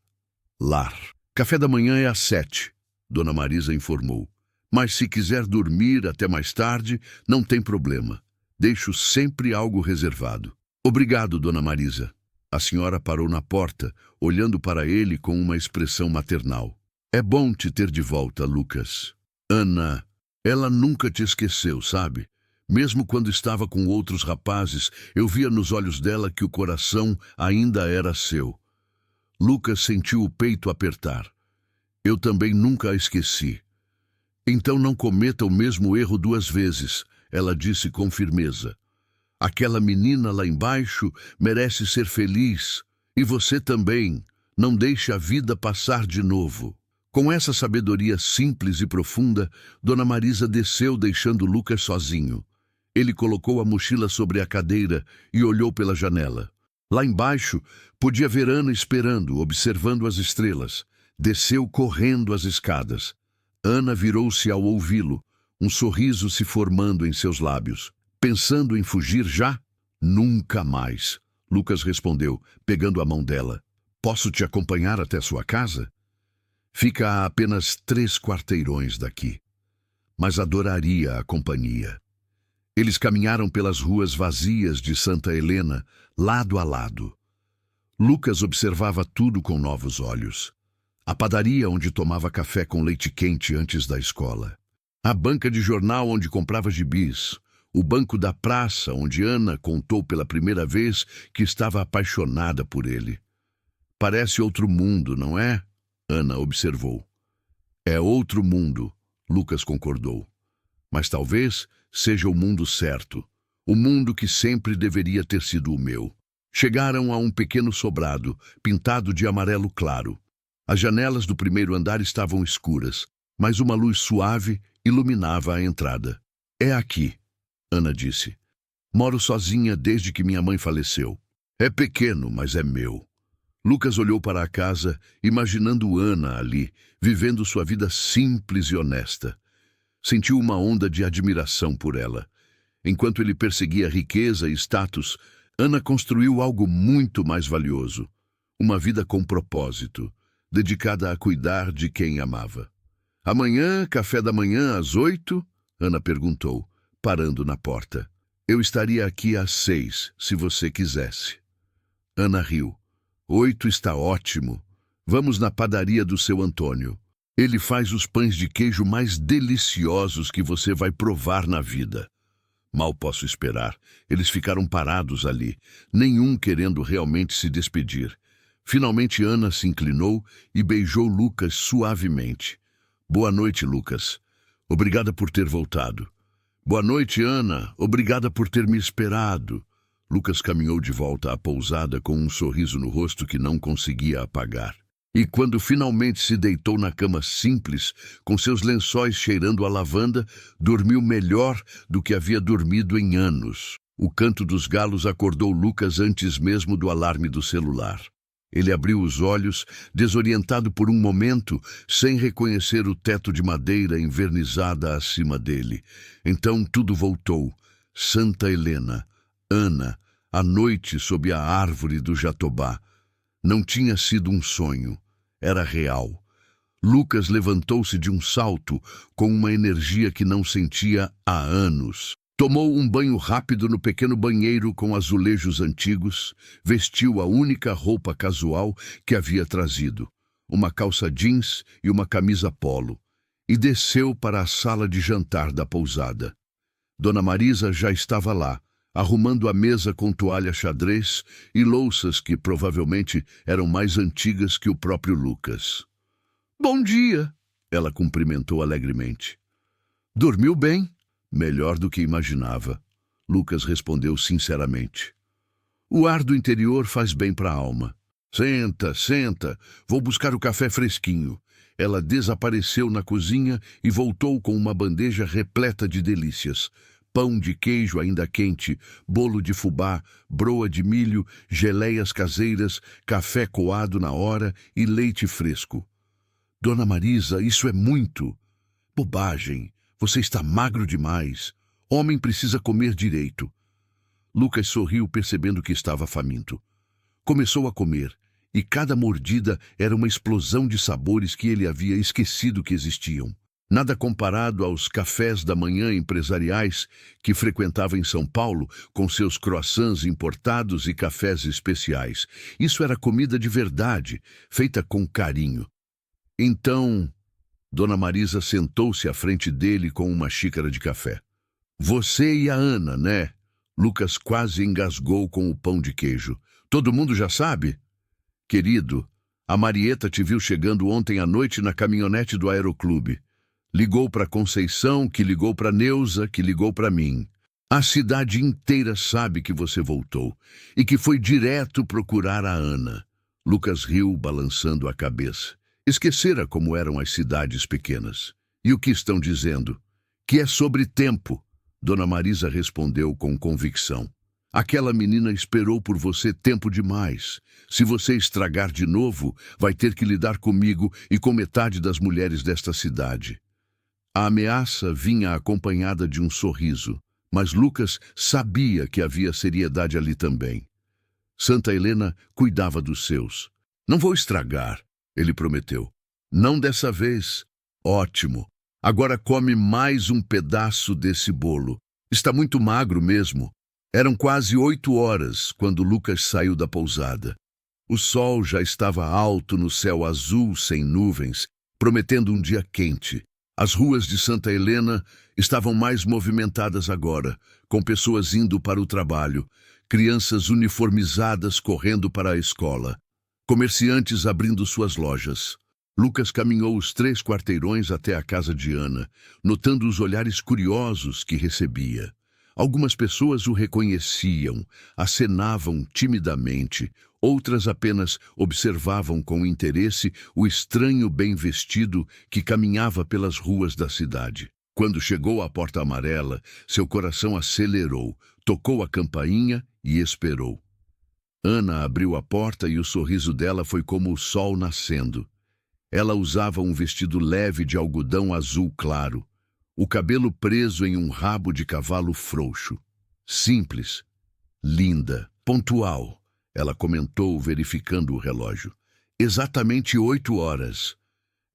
lar. Café da manhã é às 7, Dona Marisa informou. Mas se quiser dormir até mais tarde, não tem problema. Deixo sempre algo reservado. Obrigado, Dona Marisa. A senhora parou na porta, olhando para ele com uma expressão maternal. É bom te ter de volta, Lucas. Ana, ela nunca te esqueceu, sabe? Mesmo quando estava com outros rapazes, eu via nos olhos dela que o coração ainda era seu. Lucas sentiu o peito apertar. Eu também nunca a esqueci. Então não cometa o mesmo erro 2 vezes, ela disse com firmeza. Aquela menina lá embaixo merece ser feliz. E você também. Não deixe a vida passar de novo. Com essa sabedoria simples e profunda, Dona Marisa desceu deixando Lucas sozinho. Ele colocou a mochila sobre a cadeira e olhou pela janela. Lá embaixo, podia ver Ana esperando, observando as estrelas. Desceu correndo as escadas. Ana virou-se ao ouvi-lo, um sorriso se formando em seus lábios. Pensando em fugir já? Nunca mais, Lucas respondeu, pegando a mão dela. Posso te acompanhar até sua casa? Fica a apenas 3 quarteirões daqui. Mas adoraria a companhia. Eles caminharam pelas ruas vazias de Santa Helena, lado a lado. Lucas observava tudo com novos olhos. A padaria onde tomava café com leite quente antes da escola. A banca de jornal onde comprava gibis. O banco da praça onde Ana contou pela primeira vez que estava apaixonada por ele. Parece outro mundo, não é? Ana observou. É outro mundo, Lucas concordou. Mas talvez seja o mundo certo. O mundo que sempre deveria ter sido o meu. Chegaram a um pequeno sobrado, pintado de amarelo claro. As janelas do primeiro andar estavam escuras, mas uma luz suave iluminava a entrada. É aqui, Ana disse. Moro sozinha desde que minha mãe faleceu. É pequeno, mas é meu. Lucas olhou para a casa, imaginando Ana ali, vivendo sua vida simples e honesta. Sentiu uma onda de admiração por ela. Enquanto ele perseguia riqueza e status, Ana construiu algo muito mais valioso. Uma vida com propósito, dedicada a cuidar de quem amava. Amanhã, café da manhã às 8? Ana perguntou, parando na porta. Eu estaria aqui às 6, se você quisesse. Ana riu. 8 está ótimo. Vamos na padaria do seu Antônio. Ele faz os pães de queijo mais deliciosos que você vai provar na vida. Mal posso esperar. Eles ficaram parados ali, nenhum querendo realmente se despedir. Finalmente Ana se inclinou e beijou Lucas suavemente. Boa noite, Lucas. Obrigada por ter voltado. Boa noite, Ana. Obrigada por ter me esperado. Lucas caminhou de volta à pousada com um sorriso no rosto que não conseguia apagar. E quando finalmente se deitou na cama simples, com seus lençóis cheirando a lavanda, dormiu melhor do que havia dormido em anos. O canto dos galos acordou Lucas antes mesmo do alarme do celular. Ele abriu os olhos, desorientado por um momento, sem reconhecer o teto de madeira envernizada acima dele. Então tudo voltou. Santa Helena, Ana, a noite sob a árvore do jatobá. Não tinha sido um sonho, era real. Lucas levantou-se de um salto com uma energia que não sentia há anos. Tomou um banho rápido no pequeno banheiro com azulejos antigos, vestiu a única roupa casual que havia trazido, uma calça jeans e uma camisa polo, e desceu para a sala de jantar da pousada. Dona Marisa já estava lá, arrumando a mesa com toalha xadrez e louças que provavelmente eram mais antigas que o próprio Lucas. Bom dia, ela cumprimentou alegremente. Dormiu bem? Melhor do que imaginava. Lucas respondeu sinceramente. O ar do interior faz bem para a alma. Senta, senta, vou buscar o café fresquinho. Ela desapareceu na cozinha e voltou com uma bandeja repleta de delícias. Pão de queijo ainda quente, bolo de fubá, broa de milho, geleias caseiras, café coado na hora e leite fresco. Dona Marisa, isso é muito. Bobagem. Você está magro demais. Homem precisa comer direito. Lucas sorriu percebendo que estava faminto. Começou a comer, e cada mordida era uma explosão de sabores que ele havia esquecido que existiam. Nada comparado aos cafés da manhã empresariais que frequentava em São Paulo, com seus croissants importados e cafés especiais. Isso era comida de verdade, feita com carinho. Então, Dona Marisa sentou-se à frente dele com uma xícara de café. Você e a Ana, né? Lucas quase engasgou com o pão de queijo. Todo mundo já sabe? Querido, a Marieta te viu chegando ontem à noite na caminhonete do Aeroclube. Ligou para Conceição, que ligou para Neuza, que ligou para mim. A cidade inteira sabe que você voltou e que foi direto procurar a Ana. Lucas riu, balançando a cabeça. Esquecera como eram as cidades pequenas. E o que estão dizendo? Que é sobre tempo, Dona Marisa respondeu com convicção. Aquela menina esperou por você tempo demais. Se você estragar de novo, vai ter que lidar comigo e com metade das mulheres desta cidade. A ameaça vinha acompanhada de um sorriso, mas Lucas sabia que havia seriedade ali também. Santa Helena cuidava dos seus. Não vou estragar, ele prometeu. Não dessa vez. Ótimo. Agora come mais um pedaço desse bolo. Está muito magro mesmo. Eram quase 8 horas quando Lucas saiu da pousada. O sol já estava alto no céu azul sem nuvens, prometendo um dia quente. As ruas de Santa Helena estavam mais movimentadas agora, com pessoas indo para o trabalho, crianças uniformizadas correndo para a escola, comerciantes abrindo suas lojas. Lucas caminhou os 3 quarteirões até a casa de Ana, notando os olhares curiosos que recebia. Algumas pessoas o reconheciam, acenavam timidamente, outras apenas observavam com interesse o estranho bem vestido que caminhava pelas ruas da cidade. Quando chegou à Porta Amarela, seu coração acelerou, tocou a campainha e esperou. Ana abriu a porta e o sorriso dela foi como o sol nascendo. Ela usava um vestido leve de algodão azul claro, o cabelo preso em um rabo de cavalo frouxo. Simples, linda, pontual, ela comentou, verificando o relógio. Exatamente 8 horas.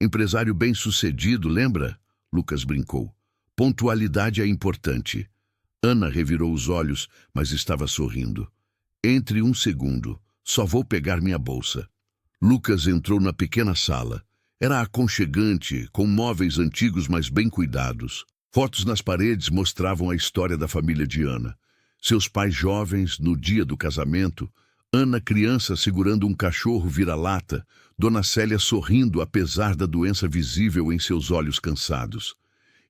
Empresário bem-sucedido, lembra? Lucas brincou. Pontualidade é importante. Ana revirou os olhos, mas estava sorrindo. Entre um segundo. Só vou pegar minha bolsa. Lucas entrou na pequena sala. Era aconchegante, com móveis antigos, mas bem cuidados. Fotos nas paredes mostravam a história da família de Ana. Seus pais jovens, no dia do casamento, Ana criança segurando um cachorro vira-lata, Dona Célia sorrindo apesar da doença visível em seus olhos cansados.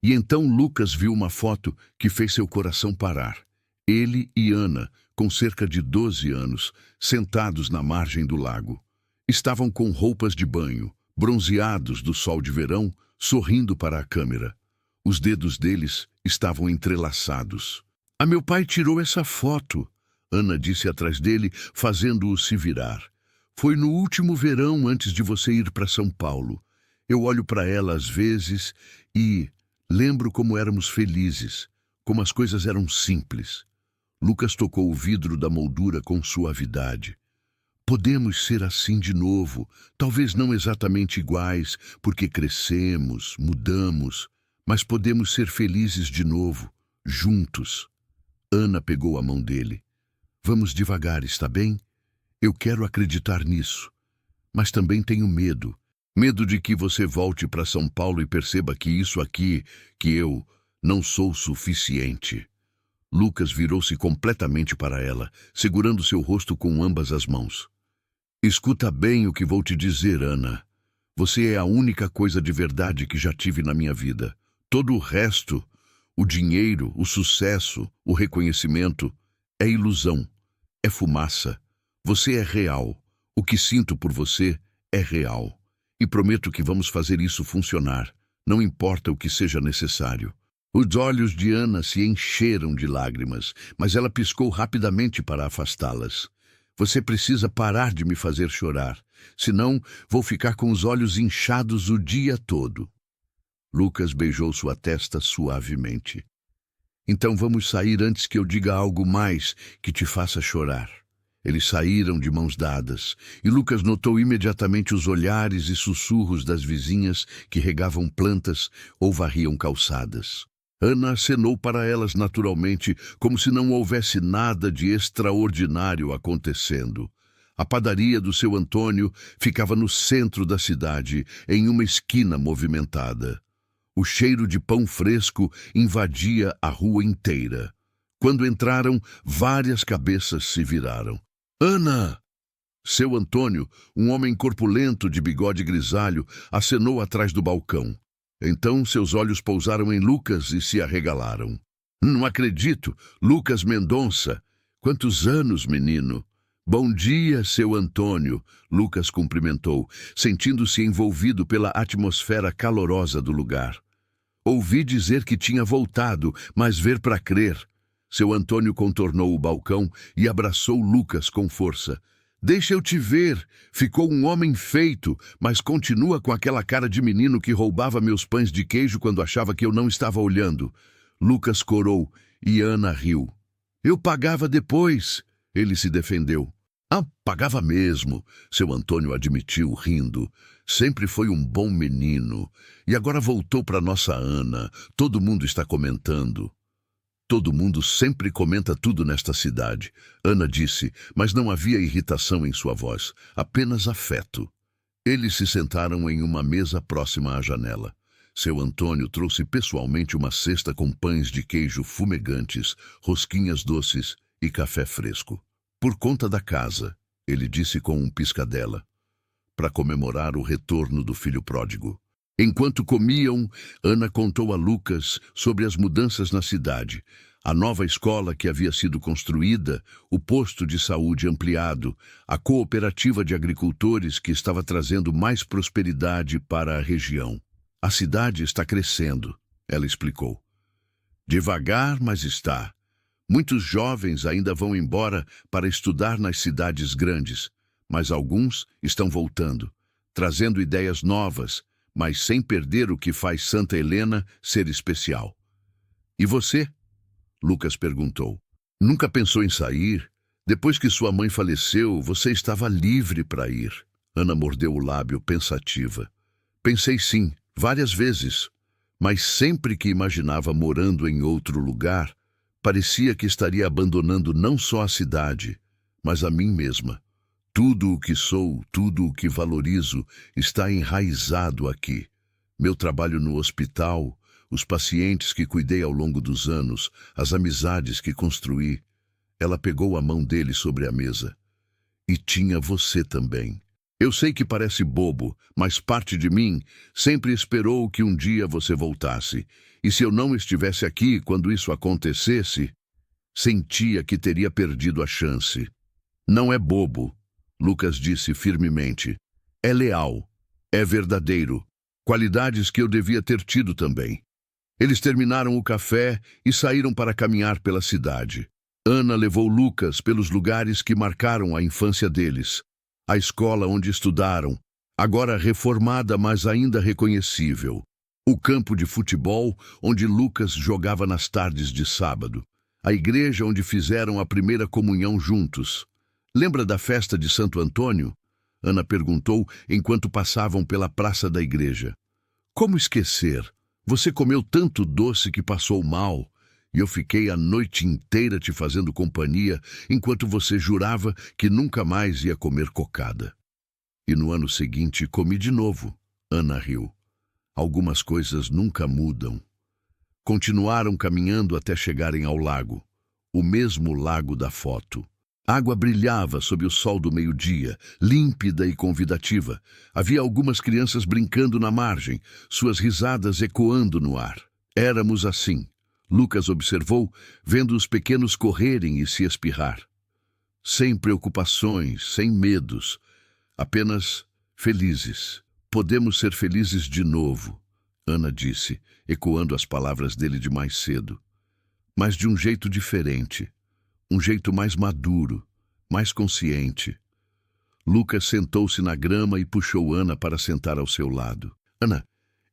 E então Lucas viu uma foto que fez seu coração parar. Ele e Ana, com cerca de 12 anos, sentados na margem do lago. Estavam com roupas de banho, bronzeados do sol de verão, sorrindo para a câmera. Os dedos deles estavam entrelaçados. "Ah, meu pai tirou essa foto", Ana disse atrás dele, fazendo-o se virar. "Foi no último verão antes de você ir para São Paulo. Eu olho para ela às vezes e lembro como éramos felizes, como as coisas eram simples." Lucas tocou o vidro da moldura com suavidade. "Podemos ser assim de novo, talvez não exatamente iguais, porque crescemos, mudamos, mas podemos ser felizes de novo, juntos." Ana pegou a mão dele. "Vamos devagar, está bem? Eu quero acreditar nisso, mas também tenho medo. Medo de que você volte para São Paulo e perceba que isso aqui, que eu, não sou suficiente." Lucas virou-se completamente para ela, segurando seu rosto com ambas as mãos. "Escuta bem o que vou te dizer, Ana. Você é a única coisa de verdade que já tive na minha vida. Todo o resto, o dinheiro, o sucesso, o reconhecimento, é ilusão, é fumaça. Você é real. O que sinto por você é real. E prometo que vamos fazer isso funcionar, não importa o que seja necessário." Os olhos de Ana se encheram de lágrimas, mas ela piscou rapidamente para afastá-las. "Você precisa parar de me fazer chorar, senão vou ficar com os olhos inchados o dia todo." Lucas beijou sua testa suavemente. "Então vamos sair antes que eu diga algo mais que te faça chorar." Eles saíram de mãos dadas, e Lucas notou imediatamente os olhares e sussurros das vizinhas que regavam plantas ou varriam calçadas. Ana acenou para elas naturalmente, como se não houvesse nada de extraordinário acontecendo. A padaria do seu Antônio ficava no centro da cidade, em uma esquina movimentada. O cheiro de pão fresco invadia a rua inteira. Quando entraram, várias cabeças se viraram. "Ana!" Seu Antônio, um homem corpulento de bigode grisalho, acenou atrás do balcão. Então seus olhos pousaram em Lucas e se arregalaram. "Não acredito! Lucas Mendonça! Quantos anos, menino!" "Bom dia, seu Antônio!" Lucas cumprimentou, sentindo-se envolvido pela atmosfera calorosa do lugar. "Ouvi dizer que tinha voltado, mas ver para crer." Seu Antônio contornou o balcão e abraçou Lucas com força. "Deixa eu te ver. Ficou um homem feito, mas continua com aquela cara de menino que roubava meus pães de queijo quando achava que eu não estava olhando." Lucas corou e Ana riu. "Eu pagava depois." Ele se defendeu. "Ah, pagava mesmo." Seu Antônio admitiu, rindo. "Sempre foi um bom menino. E agora voltou para nossa Ana. Todo mundo está comentando." "Todo mundo sempre comenta tudo nesta cidade", Ana disse, mas não havia irritação em sua voz, apenas afeto. Eles se sentaram em uma mesa próxima à janela. Seu Antônio trouxe pessoalmente uma cesta com pães de queijo fumegantes, rosquinhas doces e café fresco. "Por conta da casa", ele disse com um piscadela, "para comemorar o retorno do filho pródigo." Enquanto comiam, Ana contou a Lucas sobre as mudanças na cidade, A nova escola que havia sido construída, o posto de saúde ampliado, a cooperativa de agricultores que estava trazendo mais prosperidade para a região. A cidade está crescendo, ela explicou. Devagar, mas está. Muitos jovens ainda vão embora para estudar nas cidades grandes, mas alguns estão voltando, trazendo ideias novas, mas sem perder o que faz Santa Helena ser especial. E você? Lucas perguntou. Nunca pensou em sair? Depois que sua mãe faleceu, você estava livre para ir. Ana mordeu o lábio pensativa. Pensei sim, várias vezes, mas sempre que imaginava morando em outro lugar, parecia que estaria abandonando não só a cidade, mas a mim mesma. Tudo o que sou, tudo o que valorizo, está enraizado aqui. Meu trabalho no hospital, os pacientes que cuidei ao longo dos anos, as amizades que construí. Ela pegou a mão dele sobre a mesa. E tinha você também. Eu sei que parece bobo, mas parte de mim sempre esperou que um dia você voltasse. E se eu não estivesse aqui quando isso acontecesse, sentia que teria perdido a chance. Não é bobo, Lucas disse firmemente. É leal, é verdadeiro. Qualidades que eu devia ter tido também. Eles terminaram o café e saíram para caminhar pela cidade. Ana levou Lucas pelos lugares que marcaram a infância deles. A escola onde estudaram, agora reformada, mas ainda reconhecível. O campo de futebol onde Lucas jogava nas tardes de sábado. A igreja onde fizeram a primeira comunhão juntos. Lembra da festa de Santo Antônio? Ana perguntou enquanto passavam pela praça da igreja. Como esquecer? Você comeu tanto doce que passou mal, e eu fiquei a noite inteira te fazendo companhia, enquanto você jurava que nunca mais ia comer cocada. E no ano seguinte comi de novo, Ana riu. Algumas coisas nunca mudam. Continuaram caminhando até chegarem ao lago, o mesmo lago da foto. A água brilhava sob o sol do meio-dia, límpida e convidativa. Havia algumas crianças brincando na margem, suas risadas ecoando no ar. Éramos assim, Lucas observou, vendo os pequenos correrem e se espirrar. Sem preocupações, sem medos, apenas felizes. Podemos ser felizes de novo, Ana disse, ecoando as palavras dele de mais cedo. Mas de um jeito diferente. Um jeito mais maduro, mais consciente. Lucas sentou-se na grama e puxou Ana para sentar ao seu lado. Ana,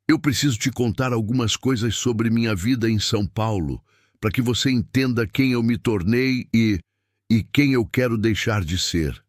eu preciso te contar algumas coisas sobre minha vida em São Paulo, para que você entenda quem eu me tornei e quem eu quero deixar de ser.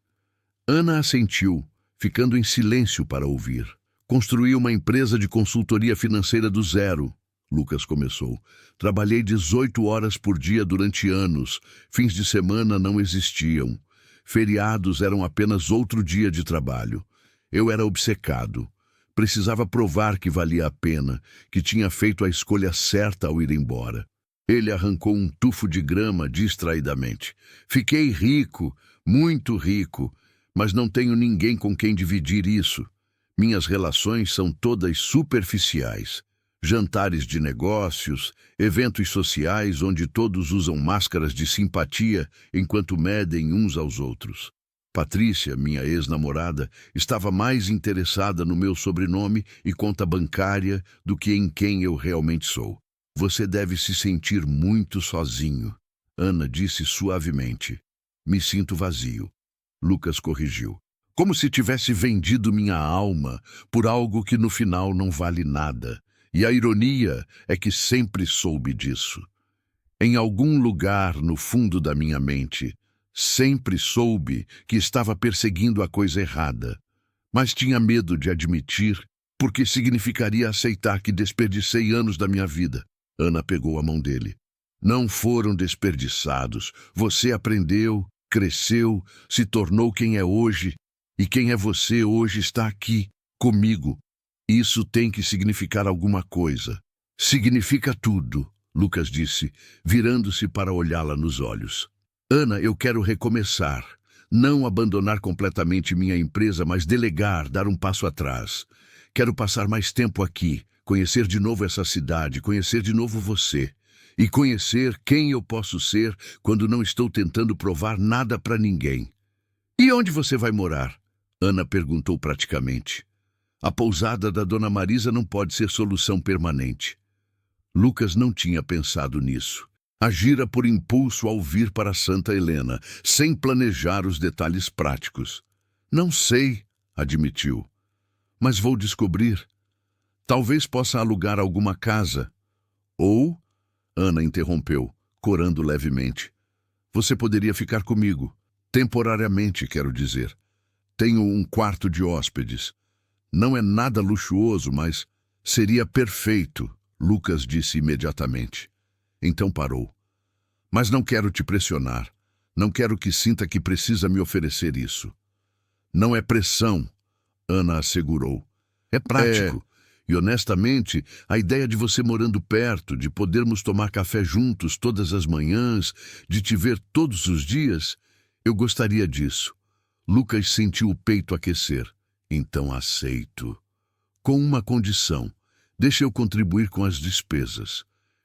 Ana assentiu, ficando em silêncio para ouvir. Construí uma empresa de consultoria financeira do zero. Lucas começou. Trabalhei 18 horas por dia durante anos. Fins de semana não existiam. Feriados eram apenas outro dia de trabalho. Eu era obcecado. Precisava provar que valia a pena, que tinha feito a escolha certa ao ir embora. Ele arrancou um tufo de grama distraidamente. Fiquei rico, muito rico, mas não tenho ninguém com quem dividir isso. Minhas relações são todas superficiais. Jantares de negócios, eventos sociais onde todos usam máscaras de simpatia enquanto medem uns aos outros. Patrícia, minha ex-namorada, estava mais interessada no meu sobrenome e conta bancária do que em quem eu realmente sou. Você deve se sentir muito sozinho, Ana disse suavemente. Me sinto vazio. Lucas corrigiu. Como se tivesse vendido minha alma por algo que no final não vale nada. E a ironia é que sempre soube disso. Em algum lugar no fundo da minha mente, sempre soube que estava perseguindo a coisa errada, mas tinha medo de admitir, porque significaria aceitar que desperdicei anos da minha vida. Ana pegou a mão dele. Não foram desperdiçados. Você aprendeu, cresceu, se tornou quem é hoje, e quem é você hoje está aqui, comigo. Isso tem que significar alguma coisa. Significa tudo, Lucas disse, virando-se para olhá-la nos olhos. Ana, eu quero recomeçar. Não abandonar completamente minha empresa, mas delegar, dar um passo atrás. Quero passar mais tempo aqui, conhecer de novo essa cidade, conhecer de novo você. e conhecer quem eu posso ser quando não estou tentando provar nada para ninguém. E onde você vai morar? Ana perguntou praticamente. A pousada da Dona Marisa não pode ser solução permanente. Lucas não tinha pensado nisso. Agira por impulso ao vir para Santa Helena, sem planejar os detalhes práticos. Não sei, admitiu. Mas vou descobrir. Talvez possa alugar alguma casa. Ou, Ana interrompeu, corando levemente. Você poderia ficar comigo. Temporariamente, quero dizer. Tenho um quarto de hóspedes. Não é nada luxuoso, mas seria perfeito, Lucas disse imediatamente. Então parou. Mas não quero te pressionar. Não quero que sinta que precisa me oferecer isso. Não é pressão, Ana assegurou. É prático. E honestamente, a ideia de você morando perto, de podermos tomar café juntos todas as manhãs, de te ver todos os dias, eu gostaria disso. Lucas sentiu o peito aquecer. Então aceito. Com uma condição. Deixe eu contribuir com as despesas.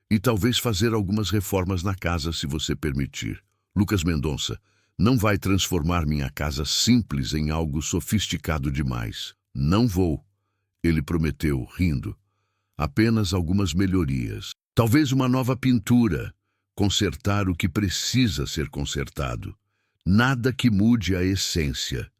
E talvez fazer algumas reformas na casa, se você permitir. Lucas Mendonça, não vai transformar minha casa simples em algo sofisticado demais. Não vou, ele prometeu, rindo. Apenas algumas melhorias. Talvez uma nova pintura. Consertar o que precisa ser consertado. Nada que mude a essência.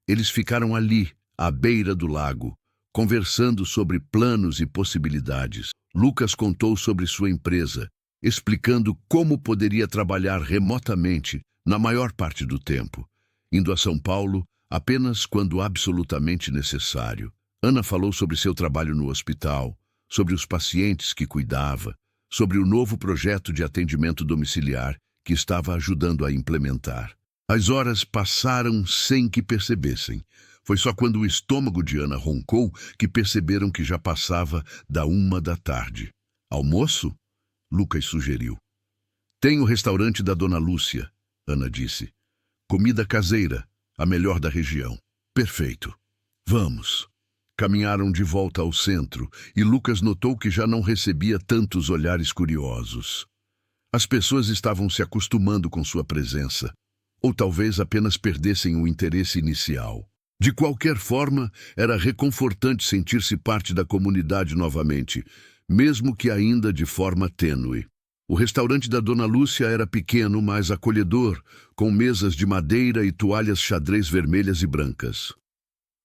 Eles ficaram ali, à beira do lago, conversando sobre planos e possibilidades. Lucas contou sobre sua empresa, explicando como poderia trabalhar remotamente na maior parte do tempo, indo a São Paulo apenas quando absolutamente necessário. Ana falou sobre seu trabalho no hospital, sobre os pacientes que cuidava, sobre o novo projeto de atendimento domiciliar que estava ajudando a implementar. As horas passaram sem que percebessem. Foi só quando o estômago de Ana roncou que perceberam que já passava da 1 da tarde. Almoço? Lucas sugeriu. Tem o restaurante da Dona Lúcia, Ana disse. Comida caseira, a melhor da região. Perfeito. Vamos. Caminharam de volta ao centro e Lucas notou que já não recebia tantos olhares curiosos. As pessoas estavam se acostumando com sua presença, ou talvez apenas perdessem o interesse inicial. De qualquer forma, era reconfortante sentir-se parte da comunidade novamente, mesmo que ainda de forma tênue. O restaurante da Dona Lúcia era pequeno, mas acolhedor, com mesas de madeira e toalhas xadrez vermelhas e brancas.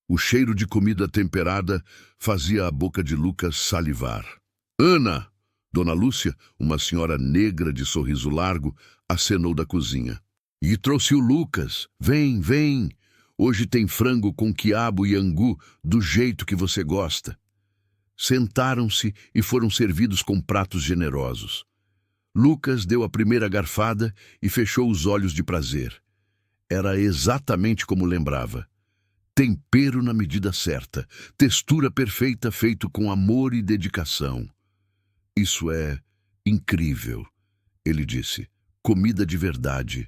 O cheiro de comida temperada fazia a boca de Lucas salivar. Ana! Dona Lúcia, uma senhora negra de sorriso largo, acenou da cozinha. E trouxe o Lucas. Vem, vem! Hoje tem frango com quiabo e angu, do jeito que você gosta. Sentaram-se e foram servidos com pratos generosos. Lucas deu a primeira garfada e fechou os olhos de prazer. Era exatamente como lembrava. Tempero na medida certa, textura perfeita feito com amor e dedicação. Isso é incrível, ele disse. Comida de verdade.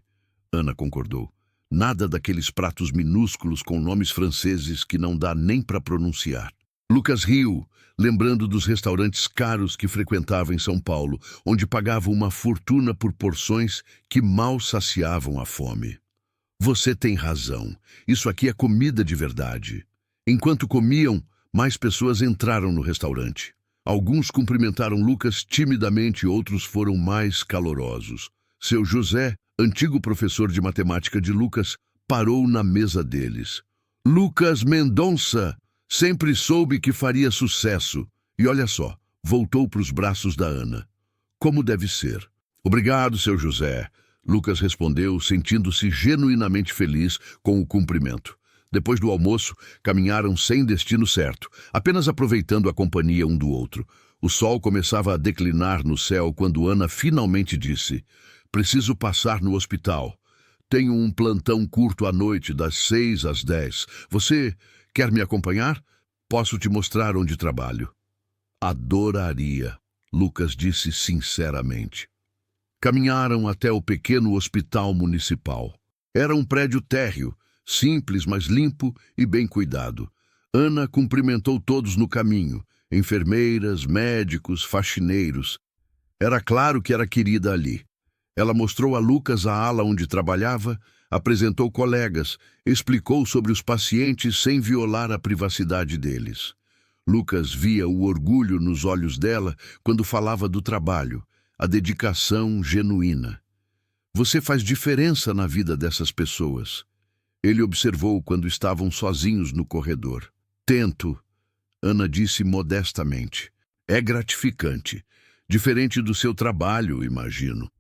Ana concordou. Nada daqueles pratos minúsculos com nomes franceses que não dá nem para pronunciar. Lucas riu, lembrando dos restaurantes caros que frequentava em São Paulo, onde pagava uma fortuna por porções que mal saciavam a fome. Você tem razão. Isso aqui é comida de verdade. Enquanto comiam, mais pessoas entraram no restaurante. Alguns cumprimentaram Lucas timidamente, outros foram mais calorosos. Seu José, antigo professor de matemática de Lucas, parou na mesa deles. Lucas Mendonça! Sempre soube que faria sucesso. E olha só, voltou para os braços da Ana. Como deve ser. Obrigado, seu José. Lucas respondeu, sentindo-se genuinamente feliz com o cumprimento. Depois do almoço, caminharam sem destino certo, apenas aproveitando a companhia um do outro. O sol começava a declinar no céu quando Ana finalmente disse: Preciso passar no hospital. Tenho um plantão curto à noite, das 6 às 10. Você quer me acompanhar? Posso te mostrar onde trabalho. Adoraria, Lucas disse sinceramente. Caminharam até o pequeno hospital municipal. Era um prédio térreo, simples, mas limpo e bem cuidado. Ana cumprimentou todos no caminho, enfermeiras, médicos, faxineiros. Era claro que era querida ali. Ela mostrou a Lucas a ala onde trabalhava, apresentou colegas, explicou sobre os pacientes sem violar a privacidade deles. Lucas via o orgulho nos olhos dela quando falava do trabalho, a dedicação genuína. Você faz diferença na vida dessas pessoas. Ele observou quando estavam sozinhos no corredor. Tento, Ana disse modestamente. É gratificante. Diferente do seu trabalho, imagino.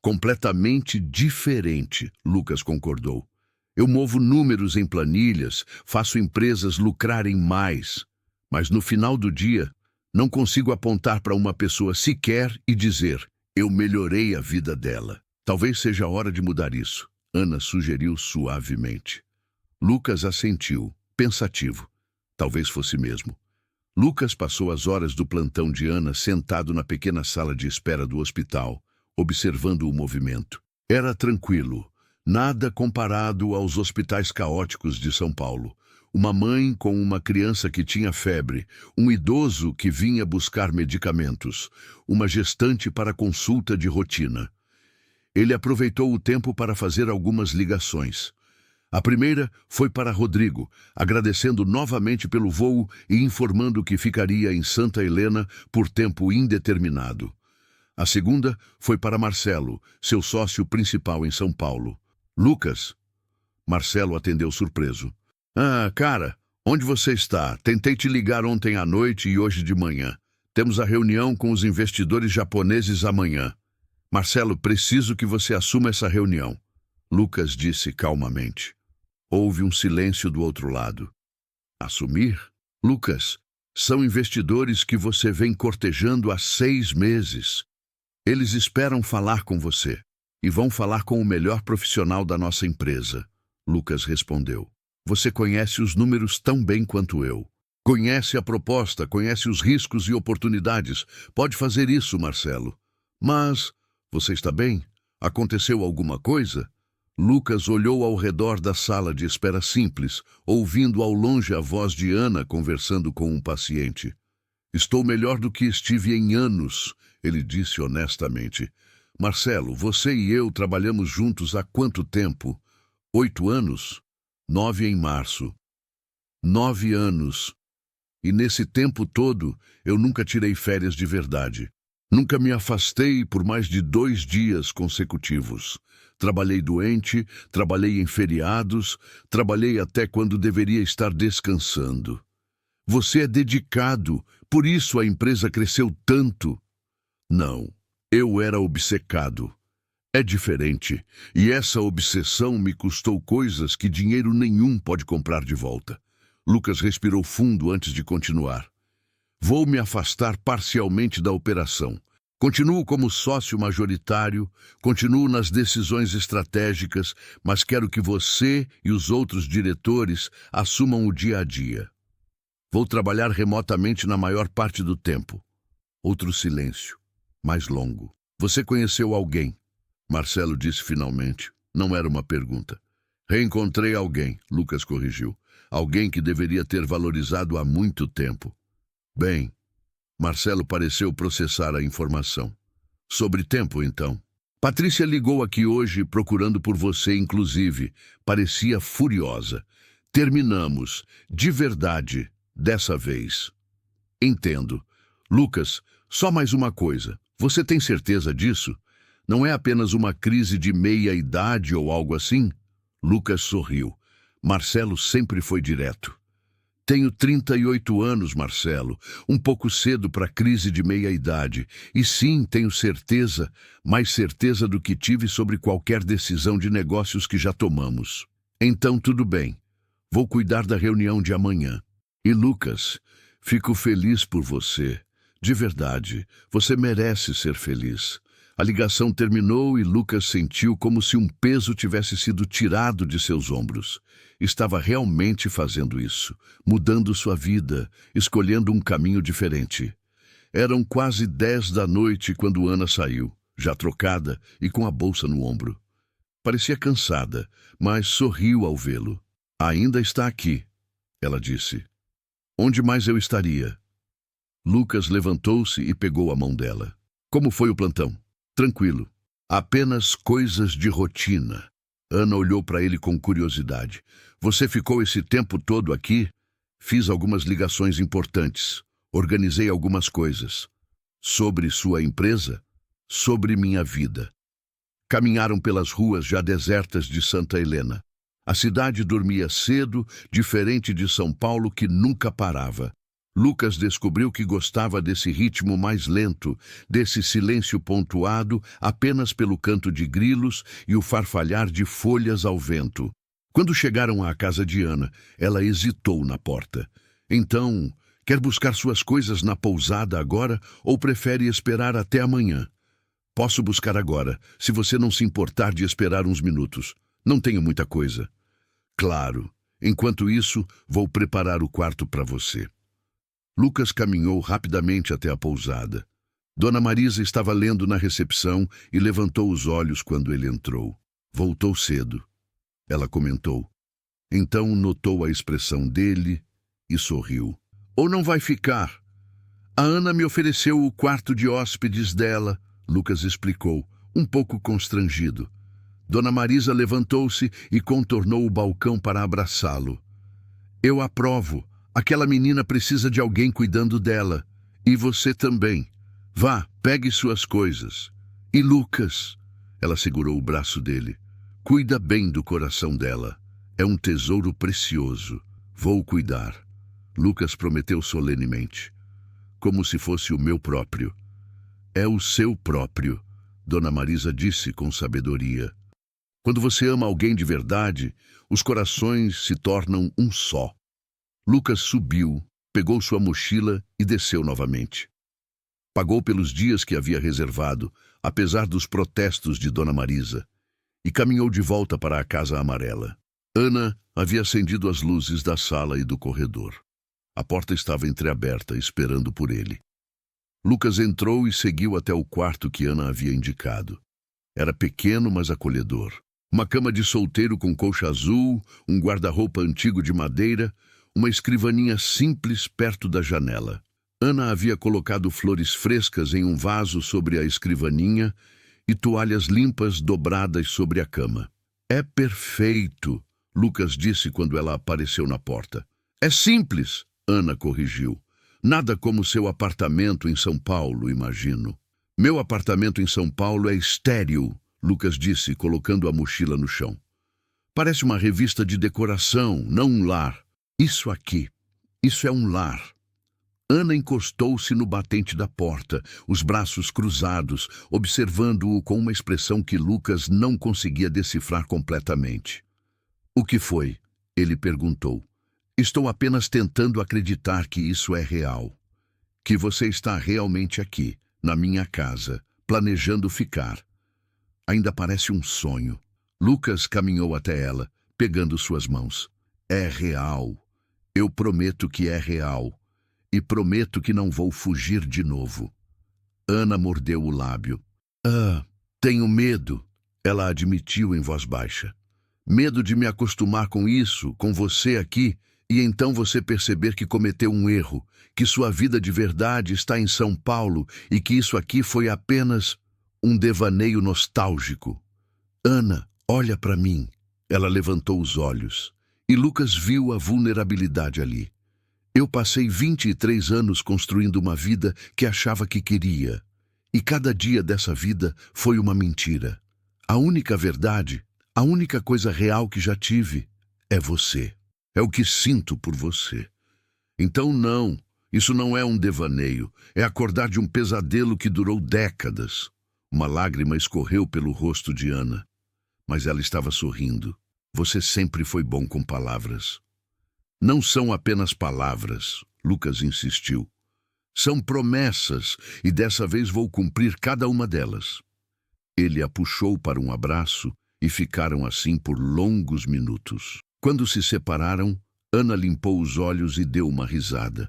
Completamente diferente, Lucas concordou. Eu movo números em planilhas, faço empresas lucrarem mais. Mas no final do dia, não consigo apontar para uma pessoa sequer e dizer, eu melhorei a vida dela. Talvez seja a hora de mudar isso, Ana sugeriu suavemente. Lucas assentiu, pensativo. Talvez fosse mesmo. Lucas passou as horas do plantão de Ana sentado na pequena sala de espera do hospital, observando o movimento. Era tranquilo, nada comparado aos hospitais caóticos de São Paulo. Uma mãe com uma criança que tinha febre, um idoso que vinha buscar medicamentos, uma gestante para consulta de rotina. Ele aproveitou o tempo para fazer algumas ligações. A primeira foi para Rodrigo, agradecendo novamente pelo voo e informando que ficaria em Santa Helena por tempo indeterminado. A segunda foi para Marcelo, seu sócio principal em São Paulo. Lucas. Marcelo atendeu surpreso. Cara, onde você está? Tentei te ligar ontem à noite e hoje de manhã. Temos a reunião com os investidores japoneses amanhã. Marcelo, preciso que você assuma essa reunião. Lucas disse calmamente. Houve um silêncio do outro lado. Assumir? Lucas, são investidores que você vem cortejando há 6 meses. Eles esperam falar com você e vão falar com o melhor profissional da nossa empresa. Lucas respondeu. Você conhece os números tão bem quanto eu. Conhece a proposta, conhece os riscos e oportunidades. Pode fazer isso, Marcelo. Mas, você está bem? Aconteceu alguma coisa? Lucas olhou ao redor da sala de espera simples, ouvindo ao longe a voz de Ana conversando com um paciente. Estou melhor do que estive em anos, ele disse honestamente. Marcelo, você e eu trabalhamos juntos há quanto tempo? 8 anos? 9 em março. 9 anos. E nesse tempo todo, eu nunca tirei férias de verdade. Nunca me afastei por mais de 2 dias consecutivos. Trabalhei doente, trabalhei em feriados, trabalhei até quando deveria estar descansando. Você é dedicado, por isso a empresa cresceu tanto. Não, eu era obcecado. É diferente, e essa obsessão me custou coisas que dinheiro nenhum pode comprar de volta. Lucas respirou fundo antes de continuar. Vou me afastar parcialmente da operação. Continuo como sócio majoritário, continuo nas decisões estratégicas, mas quero que você e os outros diretores assumam o dia a dia. Vou trabalhar remotamente na maior parte do tempo. Outro silêncio, mais longo. Você conheceu alguém? Marcelo disse finalmente. Não era uma pergunta. Reencontrei alguém, Lucas corrigiu. Alguém que deveria ter valorizado há muito tempo. Bem, Marcelo pareceu processar a informação. Sobre tempo, então. Patrícia ligou aqui hoje procurando por você, inclusive. Parecia furiosa. Terminamos, de verdade, dessa vez. Entendo. Lucas, só mais uma coisa. Você tem certeza disso? Não é apenas uma crise de meia-idade ou algo assim? Lucas sorriu. Marcelo sempre foi direto. Tenho 38 anos, Marcelo, um pouco cedo para a crise de meia-idade. E sim, tenho certeza, mais certeza do que tive sobre qualquer decisão de negócios que já tomamos. Então, tudo bem. Vou cuidar da reunião de amanhã. E, Lucas, fico feliz por você. De verdade, você merece ser feliz. A ligação terminou e Lucas sentiu como se um peso tivesse sido tirado de seus ombros. Estava realmente fazendo isso, mudando sua vida, escolhendo um caminho diferente. Eram quase 10 da noite quando Ana saiu, já trocada e com a bolsa no ombro. Parecia cansada, mas sorriu ao vê-lo. Ainda está aqui, ela disse. Onde mais eu estaria? Lucas levantou-se e pegou a mão dela. Como foi o plantão? Tranquilo. Apenas coisas de rotina. Ana olhou para ele com curiosidade. Você ficou esse tempo todo aqui? Fiz algumas ligações importantes. Organizei algumas coisas. Sobre sua empresa? Sobre minha vida. Caminharam pelas ruas já desertas de Santa Helena. A cidade dormia cedo, diferente de São Paulo, que nunca parava. Lucas descobriu que gostava desse ritmo mais lento, desse silêncio pontuado apenas pelo canto de grilos e o farfalhar de folhas ao vento. Quando chegaram à casa de Ana, ela hesitou na porta. Então, quer buscar suas coisas na pousada agora ou prefere esperar até amanhã? Posso buscar agora, se você não se importar de esperar uns minutos. Não tenho muita coisa. Claro. Enquanto isso, vou preparar o quarto para você. Lucas caminhou rapidamente até a pousada. Dona Marisa estava lendo na recepção e levantou os olhos quando ele entrou. Voltou cedo. Ela comentou. Então notou a expressão dele e sorriu. Ou não vai ficar? A Ana me ofereceu o quarto de hóspedes dela, Lucas explicou, um pouco constrangido. Dona Marisa levantou-se e contornou o balcão para abraçá-lo. Eu aprovo. Aquela menina precisa de alguém cuidando dela. E você também. Vá, pegue suas coisas. E Lucas? Ela segurou o braço dele. Cuida bem do coração dela. É um tesouro precioso. Vou cuidar. Lucas prometeu solenemente. Como se fosse o meu próprio. É o seu próprio, Dona Marisa disse com sabedoria. Quando você ama alguém de verdade, os corações se tornam um só. Lucas subiu, pegou sua mochila e desceu novamente. Pagou pelos dias que havia reservado, apesar dos protestos de Dona Marisa, e caminhou de volta para a casa amarela. Ana havia acendido as luzes da sala e do corredor. A porta estava entreaberta, esperando por ele. Lucas entrou e seguiu até o quarto que Ana havia indicado. Era pequeno, mas acolhedor. Uma cama de solteiro com colcha azul, um guarda-roupa antigo de madeira, uma escrivaninha simples perto da janela. Ana havia colocado flores frescas em um vaso sobre a escrivaninha e toalhas limpas dobradas sobre a cama. É perfeito, Lucas disse quando ela apareceu na porta. É simples, Ana corrigiu. Nada como seu apartamento em São Paulo, imagino. Meu apartamento em São Paulo é estéril, Lucas disse, colocando a mochila no chão. Parece uma revista de decoração, não um lar. Isso aqui, isso é um lar. Ana encostou-se no batente da porta, os braços cruzados, observando-o com uma expressão que Lucas não conseguia decifrar completamente. O que foi? Ele perguntou. Estou apenas tentando acreditar que isso é real. Que você está realmente aqui, na minha casa, planejando ficar. Ainda parece um sonho. Lucas caminhou até ela, pegando suas mãos. É real. Eu prometo que é real. E prometo que não vou fugir de novo. Ana mordeu o lábio. Tenho medo, ela admitiu em voz baixa. Medo de me acostumar com isso, com você aqui, e então você perceber que cometeu um erro, que sua vida de verdade está em São Paulo e que isso aqui foi apenas um devaneio nostálgico. Ana, olha para mim. Ela levantou os olhos. E Lucas viu a vulnerabilidade ali. Eu passei 23 anos construindo uma vida que achava que queria. E cada dia dessa vida foi uma mentira. A única verdade, a única coisa real que já tive, é você. É o que sinto por você. Então não, isso não é um devaneio. É acordar de um pesadelo que durou décadas. Uma lágrima escorreu pelo rosto de Ana. Mas ela estava sorrindo. Você sempre foi bom com palavras. Não são apenas palavras, Lucas insistiu. São promessas, e dessa vez vou cumprir cada uma delas. Ele a puxou para um abraço e ficaram assim por longos minutos. Quando se separaram, Ana limpou os olhos e deu uma risada.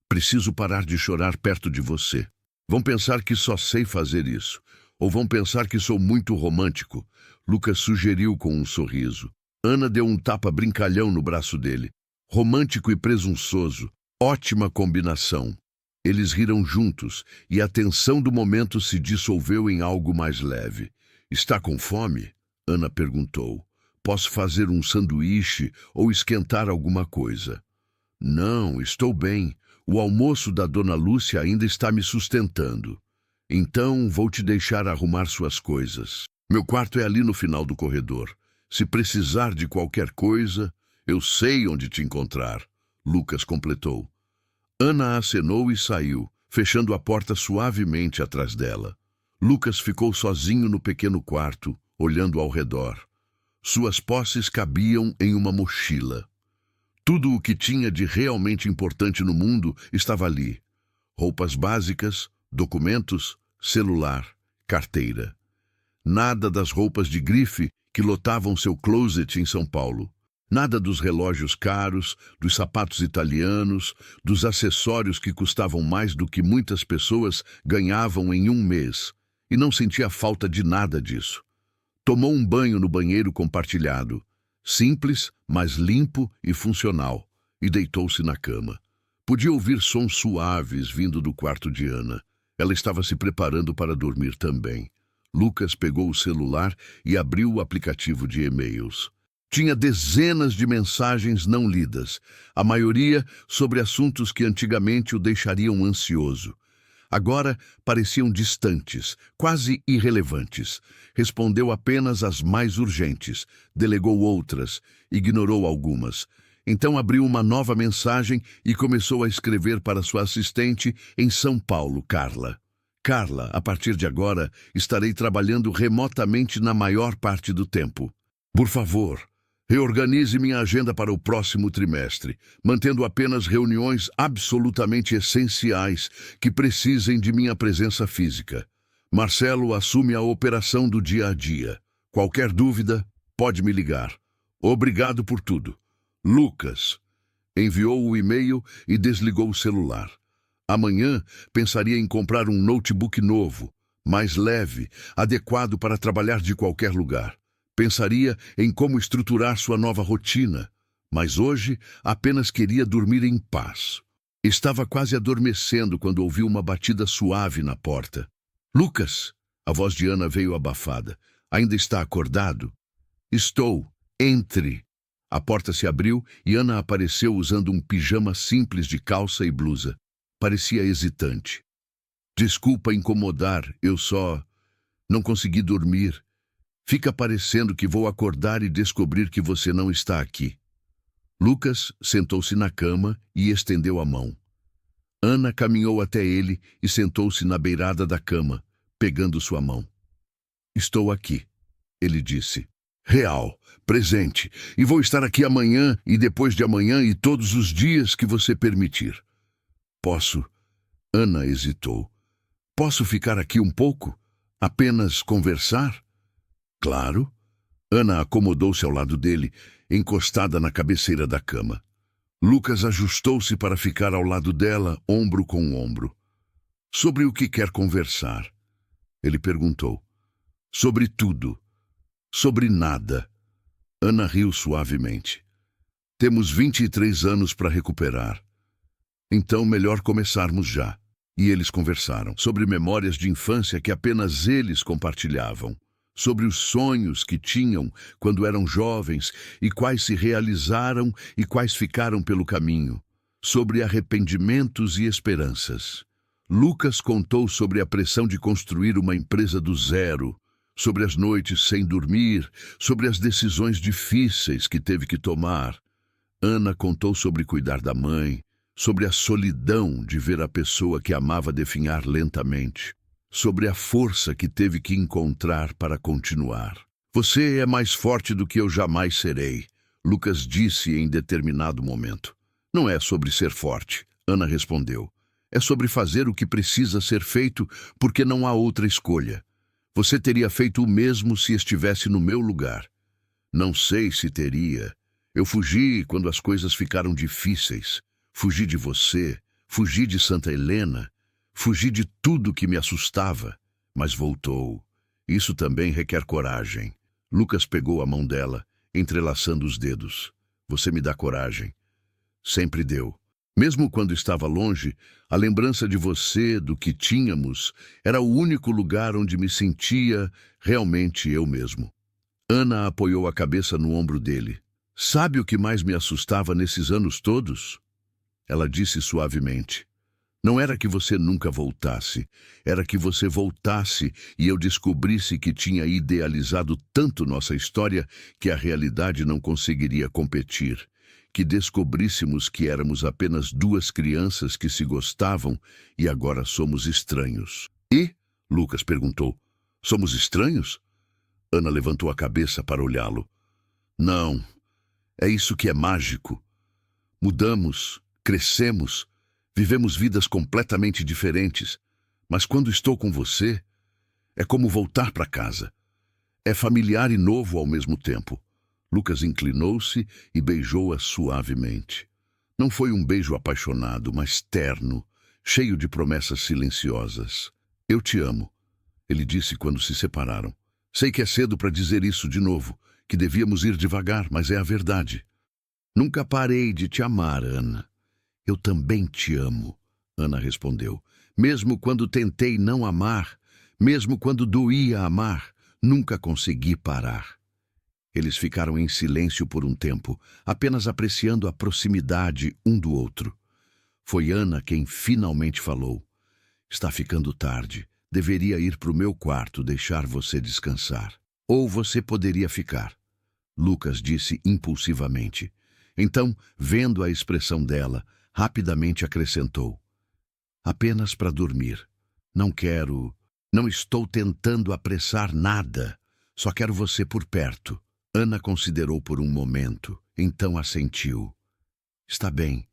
Preciso parar de chorar perto de você. Vão pensar que só sei fazer isso. Ou vão pensar que sou muito romântico, Lucas sugeriu com um sorriso. Ana deu um tapa brincalhão no braço dele. Romântico e presunçoso. Ótima combinação. Eles riram juntos e a tensão do momento se dissolveu em algo mais leve. Está com fome? Ana perguntou. Posso fazer um sanduíche ou esquentar alguma coisa? Não, estou bem. O almoço da Dona Lúcia ainda está me sustentando. Então vou te deixar arrumar suas coisas. Meu quarto é ali no final do corredor. Se precisar de qualquer coisa, eu sei onde te encontrar, Lucas completou. Ana acenou e saiu, fechando a porta suavemente atrás dela. Lucas ficou sozinho no pequeno quarto, olhando ao redor. Suas posses cabiam em uma mochila. Tudo o que tinha de realmente importante no mundo estava ali. Roupas básicas, documentos, celular, carteira. Nada das roupas de grife que lotavam seu closet em São Paulo. Nada dos relógios caros, dos sapatos italianos, dos acessórios que custavam mais do que muitas pessoas ganhavam em um mês. E não sentia falta de nada disso. Tomou um banho no banheiro compartilhado. Simples, mas limpo e funcional. E deitou-se na cama. Podia ouvir sons suaves vindo do quarto de Ana. Ela estava se preparando para dormir também. Lucas pegou o celular e abriu o aplicativo de e-mails. Tinha dezenas de mensagens não lidas, a maioria sobre assuntos que antigamente o deixariam ansioso. Agora pareciam distantes, quase irrelevantes. Respondeu apenas às mais urgentes, delegou outras, ignorou algumas. Então abriu uma nova mensagem e começou a escrever para sua assistente em São Paulo, Carla. Carla, a partir de agora, estarei trabalhando remotamente na maior parte do tempo. Por favor, reorganize minha agenda para o próximo trimestre, mantendo apenas reuniões absolutamente essenciais que precisem de minha presença física. Marcelo assume a operação do dia a dia. Qualquer dúvida, pode me ligar. Obrigado por tudo. Lucas. Enviou o e-mail e desligou o celular. Amanhã pensaria em comprar um notebook novo, mais leve, adequado para trabalhar de qualquer lugar. Pensaria em como estruturar sua nova rotina, mas hoje apenas queria dormir em paz. Estava quase adormecendo quando ouviu uma batida suave na porta. Lucas! A voz de Ana veio abafada. Ainda está acordado? Estou. Entre. A porta se abriu e Ana apareceu usando um pijama simples de calça e blusa. Parecia hesitante. Desculpa incomodar, eu só não consegui dormir. Fica parecendo que vou acordar e descobrir que você não está aqui. Lucas sentou-se na cama e estendeu a mão. Ana caminhou até ele e sentou-se na beirada da cama, pegando sua mão. Estou aqui, ele disse. Real, presente, e vou estar aqui amanhã e depois de amanhã e todos os dias que você permitir. Posso? Ana hesitou. Posso ficar aqui um pouco? Apenas conversar? Claro. Ana acomodou-se ao lado dele, encostada na cabeceira da cama. Lucas ajustou-se para ficar ao lado dela, ombro com ombro. Sobre o que quer conversar? Ele perguntou. Sobre tudo. Sobre nada. Ana riu suavemente. Temos 23 anos para recuperar. Então, melhor começarmos já. E eles conversaram sobre memórias de infância que apenas eles compartilhavam, sobre os sonhos que tinham quando eram jovens e quais se realizaram e quais ficaram pelo caminho, sobre arrependimentos e esperanças. Lucas contou sobre a pressão de construir uma empresa do zero, sobre as noites sem dormir, sobre as decisões difíceis que teve que tomar. Ana contou sobre cuidar da mãe, sobre a solidão de ver a pessoa que amava definhar lentamente, sobre a força que teve que encontrar para continuar. Você é mais forte do que eu jamais serei, Lucas disse em determinado momento. Não é sobre ser forte, Ana respondeu. É sobre fazer o que precisa ser feito porque não há outra escolha. Você teria feito o mesmo se estivesse no meu lugar. Não sei se teria. Eu fugi quando as coisas ficaram difíceis. Fugi de você, fugi de Santa Helena, fugi de tudo que me assustava, mas voltou. Isso também requer coragem. Lucas pegou a mão dela, entrelaçando os dedos. Você me dá coragem. Sempre deu. Mesmo quando estava longe, a lembrança de você, do que tínhamos, era o único lugar onde me sentia realmente eu mesmo. Ana apoiou a cabeça no ombro dele. Sabe o que mais me assustava nesses anos todos? Ela disse suavemente. Não era que você nunca voltasse, era que você voltasse e eu descobrisse que tinha idealizado tanto nossa história que a realidade não conseguiria competir. Que descobríssemos que éramos apenas duas crianças que se gostavam e agora somos estranhos. E? Lucas perguntou. Somos estranhos? Ana levantou a cabeça para olhá-lo. Não, é isso que é mágico. Mudamos, crescemos, vivemos vidas completamente diferentes, mas quando estou com você, é como voltar para casa. É familiar e novo ao mesmo tempo. Lucas inclinou-se e beijou-a suavemente. Não foi um beijo apaixonado, mas terno, cheio de promessas silenciosas. Eu te amo, ele disse quando se separaram. Sei que é cedo para dizer isso de novo, que devíamos ir devagar, mas é a verdade. Nunca parei de te amar, Ana. Eu também te amo, Ana respondeu. Mesmo quando tentei não amar, mesmo quando doía amar, nunca consegui parar. Eles ficaram em silêncio por um tempo, apenas apreciando a proximidade um do outro. Foi Ana quem finalmente falou. Está ficando tarde. Deveria ir para o meu quarto deixar você descansar. Ou você poderia ficar. Lucas disse impulsivamente. Então, vendo a expressão dela, rapidamente acrescentou. Apenas para dormir. Não estou tentando apressar nada. Só quero você por perto. Ana considerou por um momento, então assentiu. Está bem,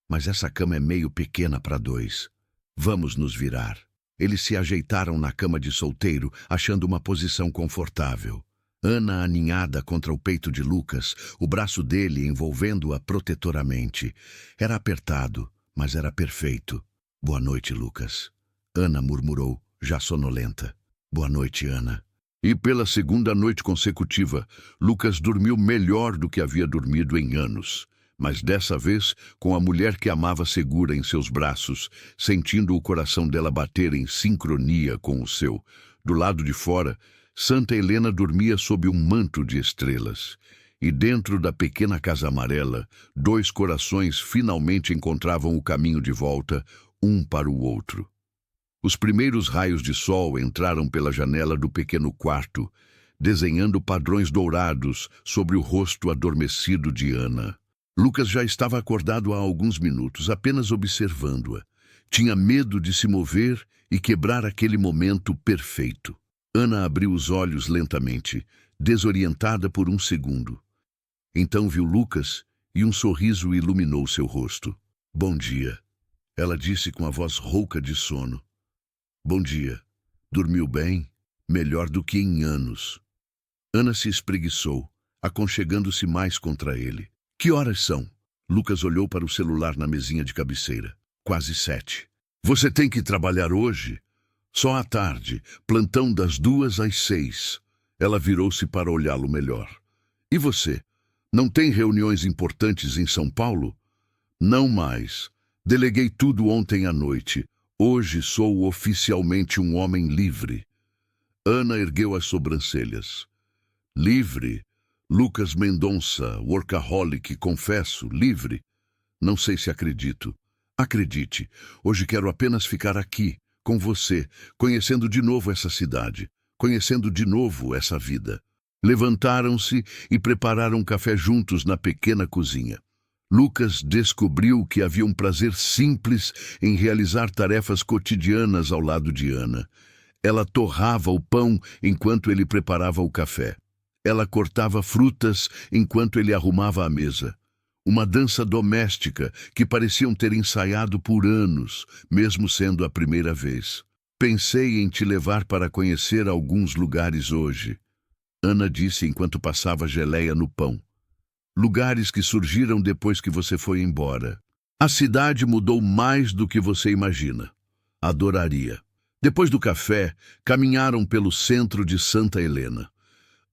mas essa cama é meio pequena para dois. Vamos nos virar. Eles se ajeitaram na cama de solteiro, achando uma posição confortável. Ana aninhada contra o peito de Lucas, o braço dele envolvendo-a protetoramente. Era apertado, mas era perfeito. Boa noite, Lucas. Ana murmurou, já sonolenta. Boa noite, Ana. E pela segunda noite consecutiva, Lucas dormiu melhor do que havia dormido em anos. Mas dessa vez, com a mulher que amava segura em seus braços, sentindo o coração dela bater em sincronia com o seu. Do lado de fora, Santa Helena dormia sob um manto de estrelas. E dentro da pequena casa amarela, dois corações finalmente encontravam o caminho de volta, um para o outro. Os primeiros raios de sol entraram pela janela do pequeno quarto, desenhando padrões dourados sobre o rosto adormecido de Ana. Lucas já estava acordado há alguns minutos, apenas observando-a. Tinha medo de se mover e quebrar aquele momento perfeito. Ana abriu os olhos lentamente, desorientada por um segundo. Então viu Lucas e um sorriso iluminou seu rosto. Bom dia, ela disse com a voz rouca de sono. Bom dia. Dormiu bem? Melhor do que em anos. Ana se espreguiçou, aconchegando-se mais contra ele. Que horas são? Lucas olhou para o celular na mesinha de cabeceira. Quase 7. Você tem que trabalhar hoje? Só à tarde, plantão das 2 às 6. Ela virou-se para olhá-lo melhor. E você? Não tem reuniões importantes em São Paulo? Não mais. Deleguei tudo ontem à noite. Hoje sou oficialmente um homem livre. Ana ergueu as sobrancelhas. Livre? Lucas Mendonça, workaholic, confesso, livre? Não sei se acredito. Acredite, hoje quero apenas ficar aqui, com você, conhecendo de novo essa cidade, conhecendo de novo essa vida. Levantaram-se e prepararam um café juntos na pequena cozinha. Lucas descobriu que havia um prazer simples em realizar tarefas cotidianas ao lado de Ana. Ela torrava o pão enquanto ele preparava o café. Ela cortava frutas enquanto ele arrumava a mesa. Uma dança doméstica que pareciam ter ensaiado por anos, mesmo sendo a primeira vez. Pensei em te levar para conhecer alguns lugares hoje, Ana disse enquanto passava geleia no pão. Lugares que surgiram depois que você foi embora. A cidade mudou mais do que você imagina. Adoraria. Depois do café, caminharam pelo centro de Santa Helena.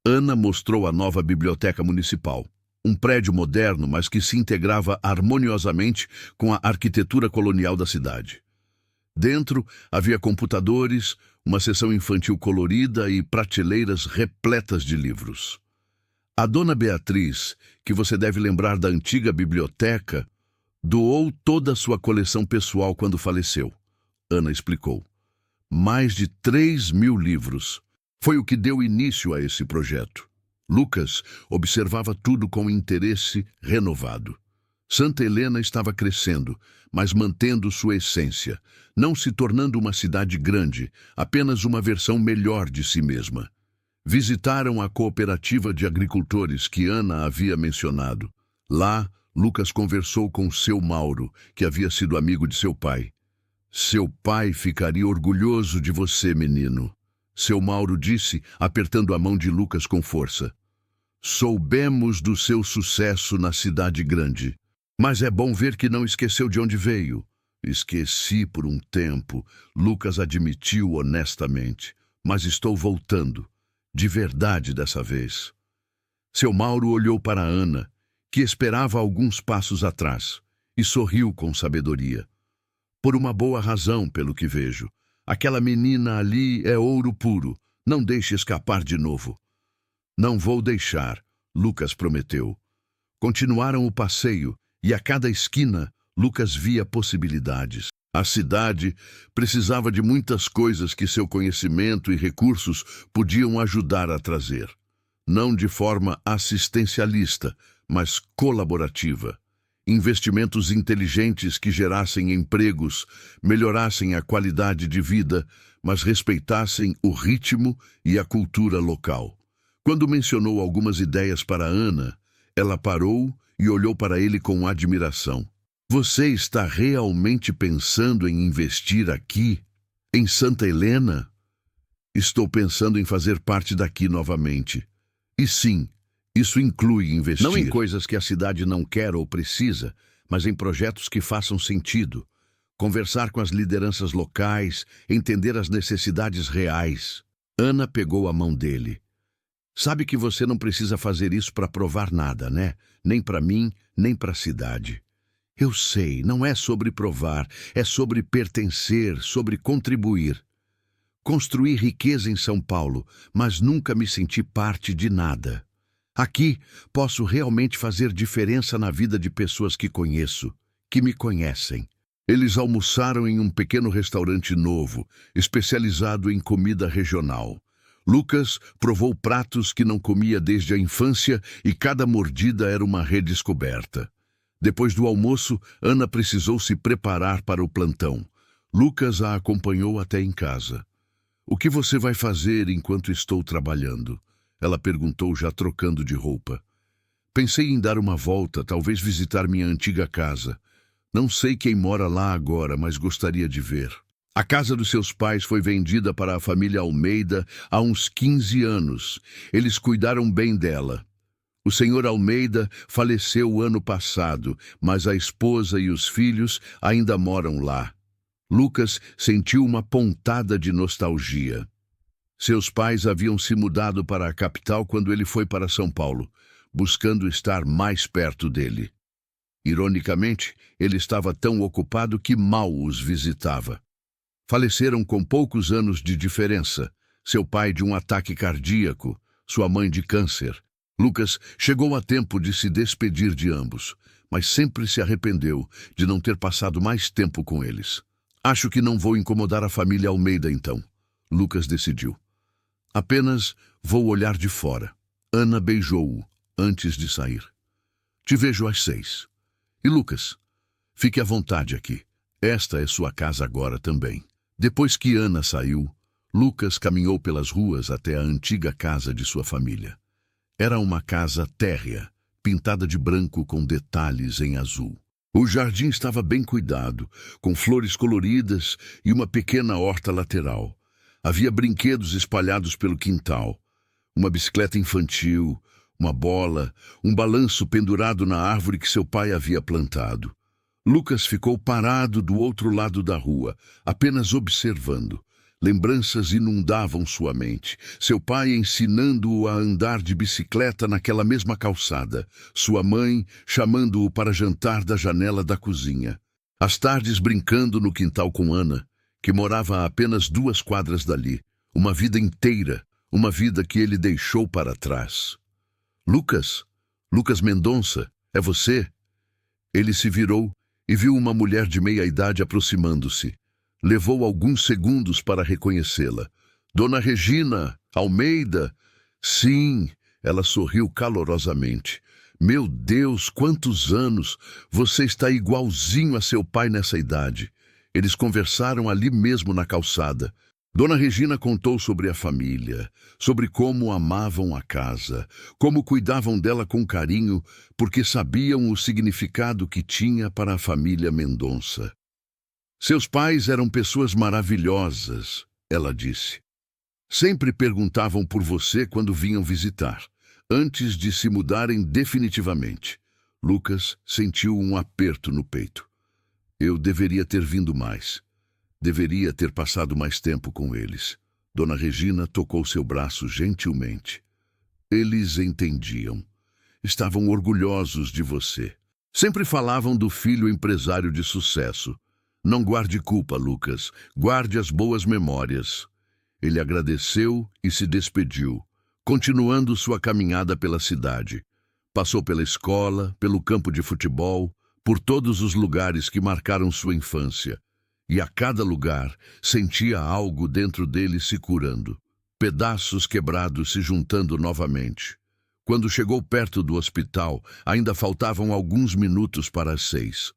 Ana mostrou a nova biblioteca municipal. um prédio moderno, mas que se integrava harmoniosamente com a arquitetura colonial da cidade. Dentro havia computadores, uma seção infantil colorida e prateleiras repletas de livros. A dona Beatriz, que você deve lembrar da antiga biblioteca, doou toda a sua coleção pessoal quando faleceu. Ana explicou. Mais de 3.000 livros. Foi o que deu início a esse projeto. Lucas observava tudo com interesse renovado. Santa Helena estava crescendo, mas mantendo sua essência, não se tornando uma cidade grande, apenas uma versão melhor de si mesma. Visitaram a cooperativa de agricultores que Ana havia mencionado. Lá, Lucas conversou com seu Mauro, que havia sido amigo de seu pai. Seu pai ficaria orgulhoso de você, menino. Seu Mauro disse, apertando a mão de Lucas com força. Soubemos do seu sucesso na cidade grande, mas é bom ver que não esqueceu de onde veio. Esqueci por um tempo, Lucas admitiu honestamente, mas estou voltando, de verdade dessa vez. Seu Mauro olhou para Ana, que esperava alguns passos atrás, e sorriu com sabedoria. Por uma boa razão, pelo que vejo. Aquela menina ali é ouro puro, não deixe escapar de novo. Não vou deixar, Lucas prometeu. Continuaram o passeio, e a cada esquina, Lucas via possibilidades. A cidade precisava de muitas coisas que seu conhecimento e recursos podiam ajudar a trazer. Não de forma assistencialista, mas colaborativa. Investimentos inteligentes que gerassem empregos, melhorassem a qualidade de vida, mas respeitassem o ritmo e a cultura local. Quando mencionou algumas ideias para Ana, ela parou e olhou para ele com admiração. Você está realmente pensando em investir aqui, em Santa Helena? Estou pensando em fazer parte daqui novamente. E sim, isso inclui investir. Não em coisas que a cidade não quer ou precisa, mas em projetos que façam sentido. Conversar com as lideranças locais, entender as necessidades reais. Ana pegou a mão dele. Sabe que você não precisa fazer isso para provar nada, né? Nem para mim, nem para a cidade. Eu sei, não é sobre provar, é sobre pertencer, sobre contribuir. Construí riqueza em São Paulo, mas nunca me senti parte de nada. Aqui posso realmente fazer diferença na vida de pessoas que conheço, que me conhecem. Eles almoçaram em um pequeno restaurante novo, especializado em comida regional. Lucas provou pratos que não comia desde a infância e cada mordida era uma redescoberta. Depois do almoço, Ana precisou se preparar para o plantão. Lucas a acompanhou até em casa. O que você vai fazer enquanto estou trabalhando? Ela perguntou, já trocando de roupa. Pensei em dar uma volta, talvez visitar minha antiga casa. Não sei quem mora lá agora, mas gostaria de ver. A casa dos seus pais foi vendida para a família Almeida há uns 15 anos. Eles cuidaram bem dela. O senhor Almeida faleceu ano passado, mas a esposa e os filhos ainda moram lá. Lucas sentiu uma pontada de nostalgia. Seus pais haviam se mudado para a capital quando ele foi para São Paulo, buscando estar mais perto dele. Ironicamente, ele estava tão ocupado que mal os visitava. Faleceram com poucos anos de diferença, seu pai de um ataque cardíaco, sua mãe de câncer. Lucas chegou a tempo de se despedir de ambos, mas sempre se arrependeu de não ter passado mais tempo com eles. Acho que não vou incomodar a família Almeida então, Lucas decidiu. Apenas vou olhar de fora. Ana beijou-o antes de sair. Te vejo às 6. E Lucas, fique à vontade aqui. Esta é sua casa agora também. Depois que Ana saiu, Lucas caminhou pelas ruas até a antiga casa de sua família. Era uma casa térrea, pintada de branco com detalhes em azul. O jardim estava bem cuidado, com flores coloridas e uma pequena horta lateral. Havia brinquedos espalhados pelo quintal. Uma bicicleta infantil, uma bola, um balanço pendurado na árvore que seu pai havia plantado. Lucas ficou parado do outro lado da rua, apenas observando. Lembranças inundavam sua mente. Seu pai ensinando-o a andar de bicicleta naquela mesma calçada. Sua mãe chamando-o para jantar da janela da cozinha. As tardes brincando no quintal com Ana, que morava a apenas 2 quadras dali. Uma vida inteira, uma vida que ele deixou para trás. Lucas? Lucas Mendonça, é você? Ele se virou e viu uma mulher de meia-idade aproximando-se. Levou alguns segundos para reconhecê-la. Dona Regina Almeida? Sim, ela sorriu calorosamente. Meu Deus, quantos anos! Você está igualzinho a seu pai nessa idade. Eles conversaram ali mesmo na calçada. Dona Regina contou sobre a família, sobre como amavam a casa, como cuidavam dela com carinho, porque sabiam o significado que tinha para a família Mendonça. Seus pais eram pessoas maravilhosas, ela disse. Sempre perguntavam por você quando vinham visitar, antes de se mudarem definitivamente. Lucas sentiu um aperto no peito. Eu deveria ter vindo mais. Deveria ter passado mais tempo com eles. Dona Regina tocou seu braço gentilmente. Eles entendiam. Estavam orgulhosos de você. Sempre falavam do filho empresário de sucesso. Não guarde culpa, Lucas. Guarde as boas memórias. Ele agradeceu e se despediu, continuando sua caminhada pela cidade. Passou pela escola, pelo campo de futebol, por todos os lugares que marcaram sua infância. E a cada lugar sentia algo dentro dele se curando. Pedaços quebrados se juntando novamente. Quando chegou perto do hospital, ainda faltavam alguns minutos para as 6.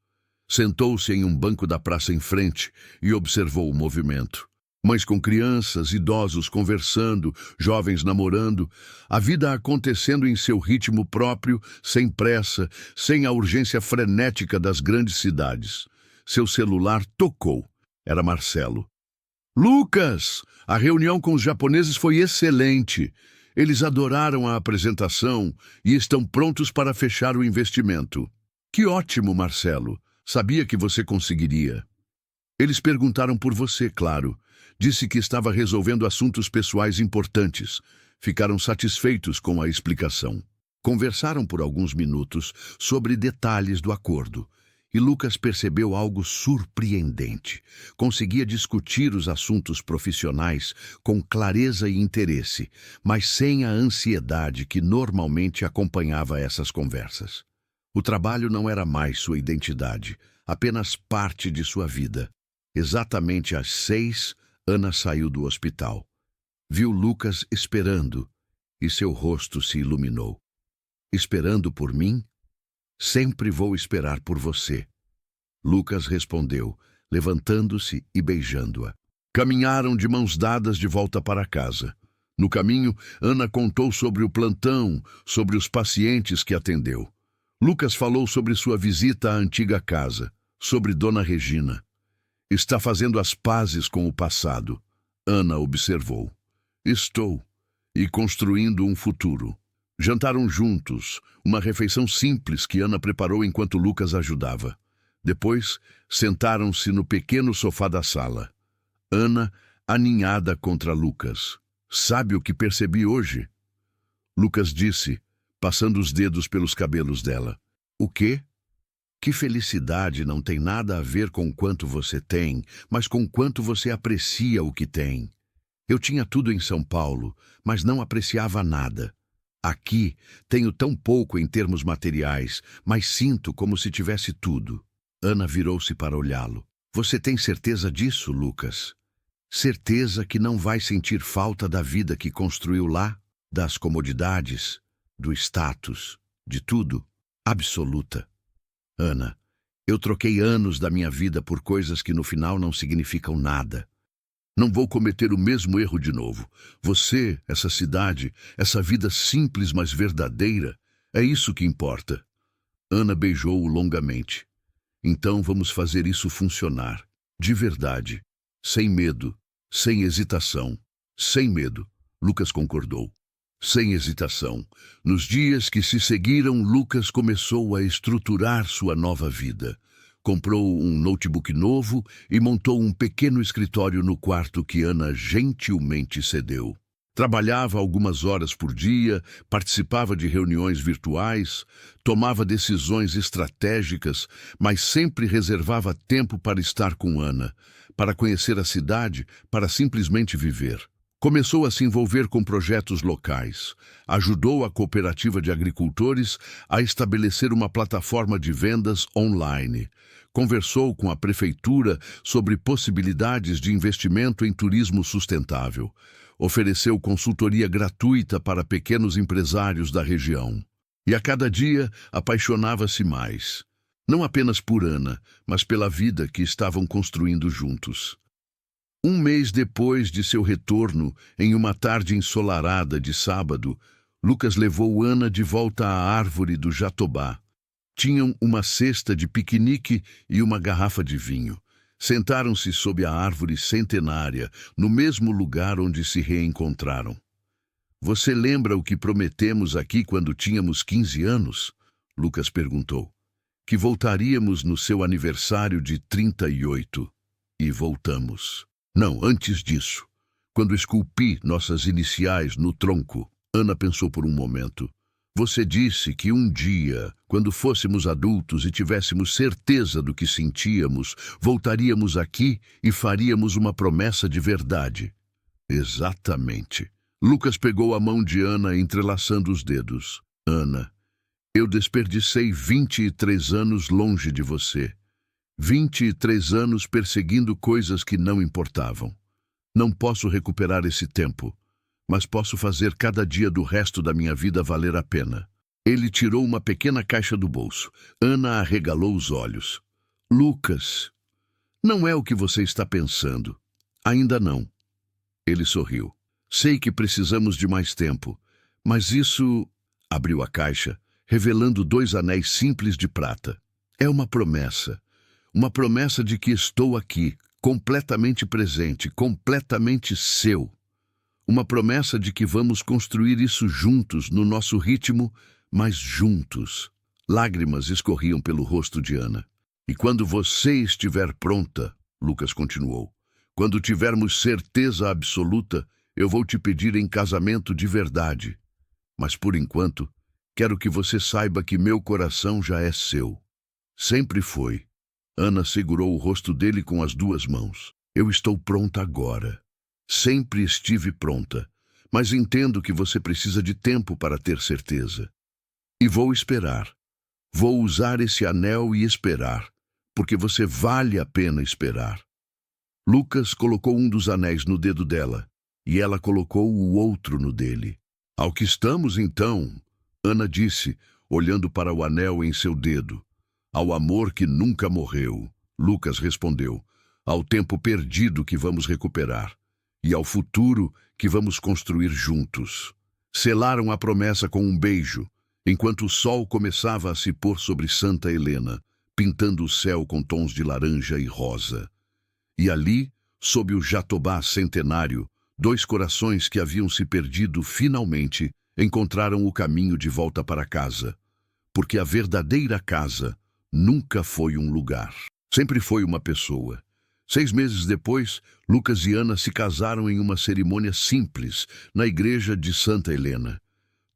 Sentou-se em um banco da praça em frente e observou o movimento. Mães com crianças, idosos conversando, jovens namorando, a vida acontecendo em seu ritmo próprio, sem pressa, sem a urgência frenética das grandes cidades. Seu celular tocou. Era Marcelo. Lucas! A reunião com os japoneses foi excelente. Eles adoraram a apresentação e estão prontos para fechar o investimento. Que ótimo, Marcelo. Sabia que você conseguiria. Eles perguntaram por você, claro. Disse que estava resolvendo assuntos pessoais importantes. Ficaram satisfeitos com a explicação. Conversaram por alguns minutos sobre detalhes do acordo. E Lucas percebeu algo surpreendente. Conseguia discutir os assuntos profissionais com clareza e interesse, mas sem a ansiedade que normalmente acompanhava essas conversas. O trabalho não era mais sua identidade, apenas parte de sua vida. Exatamente às 6, Ana saiu do hospital. Viu Lucas esperando e seu rosto se iluminou. Esperando por mim? Sempre vou esperar por você. Lucas respondeu, levantando-se e beijando-a. Caminharam de mãos dadas de volta para casa. No caminho, Ana contou sobre o plantão, sobre os pacientes que atendeu. Lucas falou sobre sua visita à antiga casa, sobre Dona Regina. Está fazendo as pazes com o passado. Ana observou. Estou. E construindo um futuro. Jantaram juntos, uma refeição simples que Ana preparou enquanto Lucas ajudava. Depois, sentaram-se no pequeno sofá da sala. Ana, aninhada contra Lucas. Sabe o que percebi hoje? Lucas disse, passando os dedos pelos cabelos dela. O quê? Que felicidade não tem nada a ver com quanto você tem, mas com quanto você aprecia o que tem. Eu tinha tudo em São Paulo, mas não apreciava nada. Aqui, tenho tão pouco em termos materiais, mas sinto como se tivesse tudo. Ana virou-se para olhá-lo. Você tem certeza disso, Lucas? Certeza que não vai sentir falta da vida que construiu lá? Das comodidades, do status, de tudo? Absoluta. Ana, eu troquei anos da minha vida por coisas que no final não significam nada. Não vou cometer o mesmo erro de novo. Você, essa cidade, essa vida simples mas verdadeira, é isso que importa. Ana beijou-o longamente. Então vamos fazer isso funcionar. De verdade. Sem medo. Sem hesitação. Sem medo. Lucas concordou. Sem hesitação. Nos dias que se seguiram, Lucas começou a estruturar sua nova vida. comprou um notebook novo e montou um pequeno escritório no quarto que Ana gentilmente cedeu. Trabalhava algumas horas por dia, participava de reuniões virtuais, tomava decisões estratégicas, mas sempre reservava tempo para estar com Ana, para conhecer a cidade, para simplesmente viver. Começou a se envolver com projetos locais, ajudou a cooperativa de agricultores a estabelecer uma plataforma de vendas online, conversou com a prefeitura sobre possibilidades de investimento em turismo sustentável, ofereceu consultoria gratuita para pequenos empresários da região. E a cada dia apaixonava-se mais, não apenas por Ana, mas pela vida que estavam construindo juntos. Um mês depois de seu retorno, em uma tarde ensolarada de sábado, Lucas levou Ana de volta à árvore do Jatobá. Tinham uma cesta de piquenique e uma garrafa de vinho. Sentaram-se sob a árvore centenária, no mesmo lugar onde se reencontraram. "Você lembra o que prometemos aqui quando tínhamos 15 anos?" Lucas perguntou. "Que voltaríamos no seu aniversário de 38. E voltamos. Não, antes disso. Quando esculpi nossas iniciais no tronco." Ana pensou por um momento. "Você disse que um dia, quando fôssemos adultos e tivéssemos certeza do que sentíamos, voltaríamos aqui e faríamos uma promessa de verdade." "Exatamente." Lucas pegou a mão de Ana, entrelaçando os dedos. "Ana, eu desperdicei 23 anos longe de você. 23 anos perseguindo coisas que não importavam. Não posso recuperar esse tempo, mas posso fazer cada dia do resto da minha vida valer a pena." Ele tirou uma pequena caixa do bolso. Ana arregalou os olhos. "Lucas, não é o que você está pensando." "Ainda não." Ele sorriu. "Sei que precisamos de mais tempo, mas isso..." Abriu a caixa, revelando 2 anéis simples de prata. "É uma promessa. Uma promessa de que estou aqui, completamente presente, completamente seu. Uma promessa de que vamos construir isso juntos, no nosso ritmo, mas juntos." Lágrimas escorriam pelo rosto de Ana. "E quando você estiver pronta," Lucas continuou, "quando tivermos certeza absoluta, eu vou te pedir em casamento de verdade. Mas por enquanto, quero que você saiba que meu coração já é seu. Sempre foi." Ana segurou o rosto dele com as 2 mãos. "Eu estou pronta agora. Sempre estive pronta, mas entendo que você precisa de tempo para ter certeza. E vou esperar. Vou usar esse anel e esperar, porque você vale a pena esperar." Lucas colocou um dos anéis no dedo dela, e ela colocou o outro no dele. "Ao que estamos, então?" Ana disse, olhando para o anel em seu dedo. "Ao amor que nunca morreu." Lucas respondeu. "Ao tempo perdido que vamos recuperar. E ao futuro que vamos construir juntos." Selaram a promessa com um beijo, enquanto o sol começava a se pôr sobre Santa Helena, pintando o céu com tons de laranja e rosa. E ali, sob o Jatobá centenário, 2 corações que haviam se perdido finalmente encontraram o caminho de volta para casa. Porque a verdadeira casa nunca foi um lugar. Sempre foi uma pessoa. 6 meses depois, Lucas e Ana se casaram em uma cerimônia simples, na igreja de Santa Helena.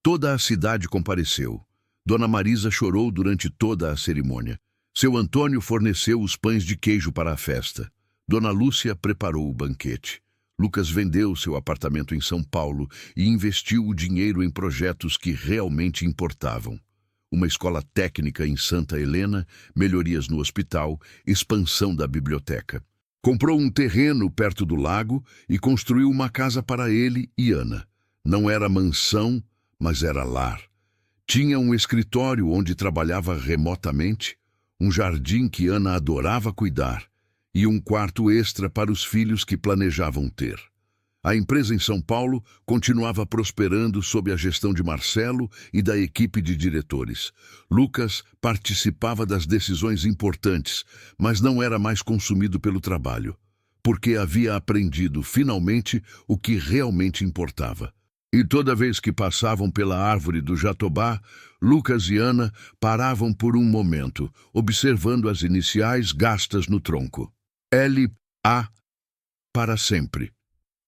Toda a cidade compareceu. Dona Marisa chorou durante toda a cerimônia. Seu Antônio forneceu os pães de queijo para a festa. Dona Lúcia preparou o banquete. Lucas vendeu seu apartamento em São Paulo e investiu o dinheiro em projetos que realmente importavam. Uma escola técnica em Santa Helena, melhorias no hospital, expansão da biblioteca. Comprou um terreno perto do lago e construiu uma casa para ele e Ana. Não era mansão, mas era lar. Tinha um escritório onde trabalhava remotamente, um jardim que Ana adorava cuidar e um quarto extra para os filhos que planejavam ter. A empresa em São Paulo continuava prosperando sob a gestão de Marcelo e da equipe de diretores. Lucas participava das decisões importantes, mas não era mais consumido pelo trabalho, porque havia aprendido finalmente o que realmente importava: E toda vez que passavam pela árvore do Jatobá, Lucas e Ana paravam por um momento, observando as iniciais gastas no tronco. L.A. para sempre.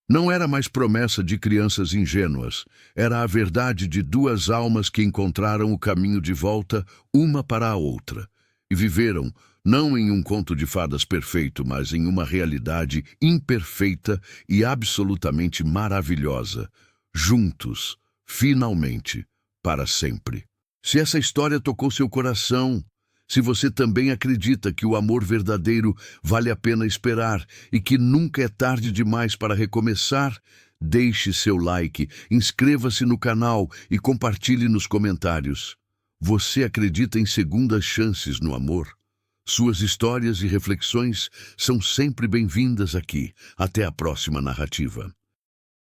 Não era mais promessa de crianças ingênuas, era a verdade de duas almas que encontraram o caminho de volta, uma para a outra, e viveram, não em um conto de fadas perfeito, mas em uma realidade imperfeita e absolutamente maravilhosa, juntos, finalmente, para sempre. Se essa história tocou seu coração, se você também acredita que o amor verdadeiro vale a pena esperar e que nunca é tarde demais para recomeçar, deixe seu like, inscreva-se no canal e compartilhe nos comentários. Você acredita em segundas chances no amor? Suas histórias e reflexões são sempre bem-vindas aqui. Até a próxima narrativa.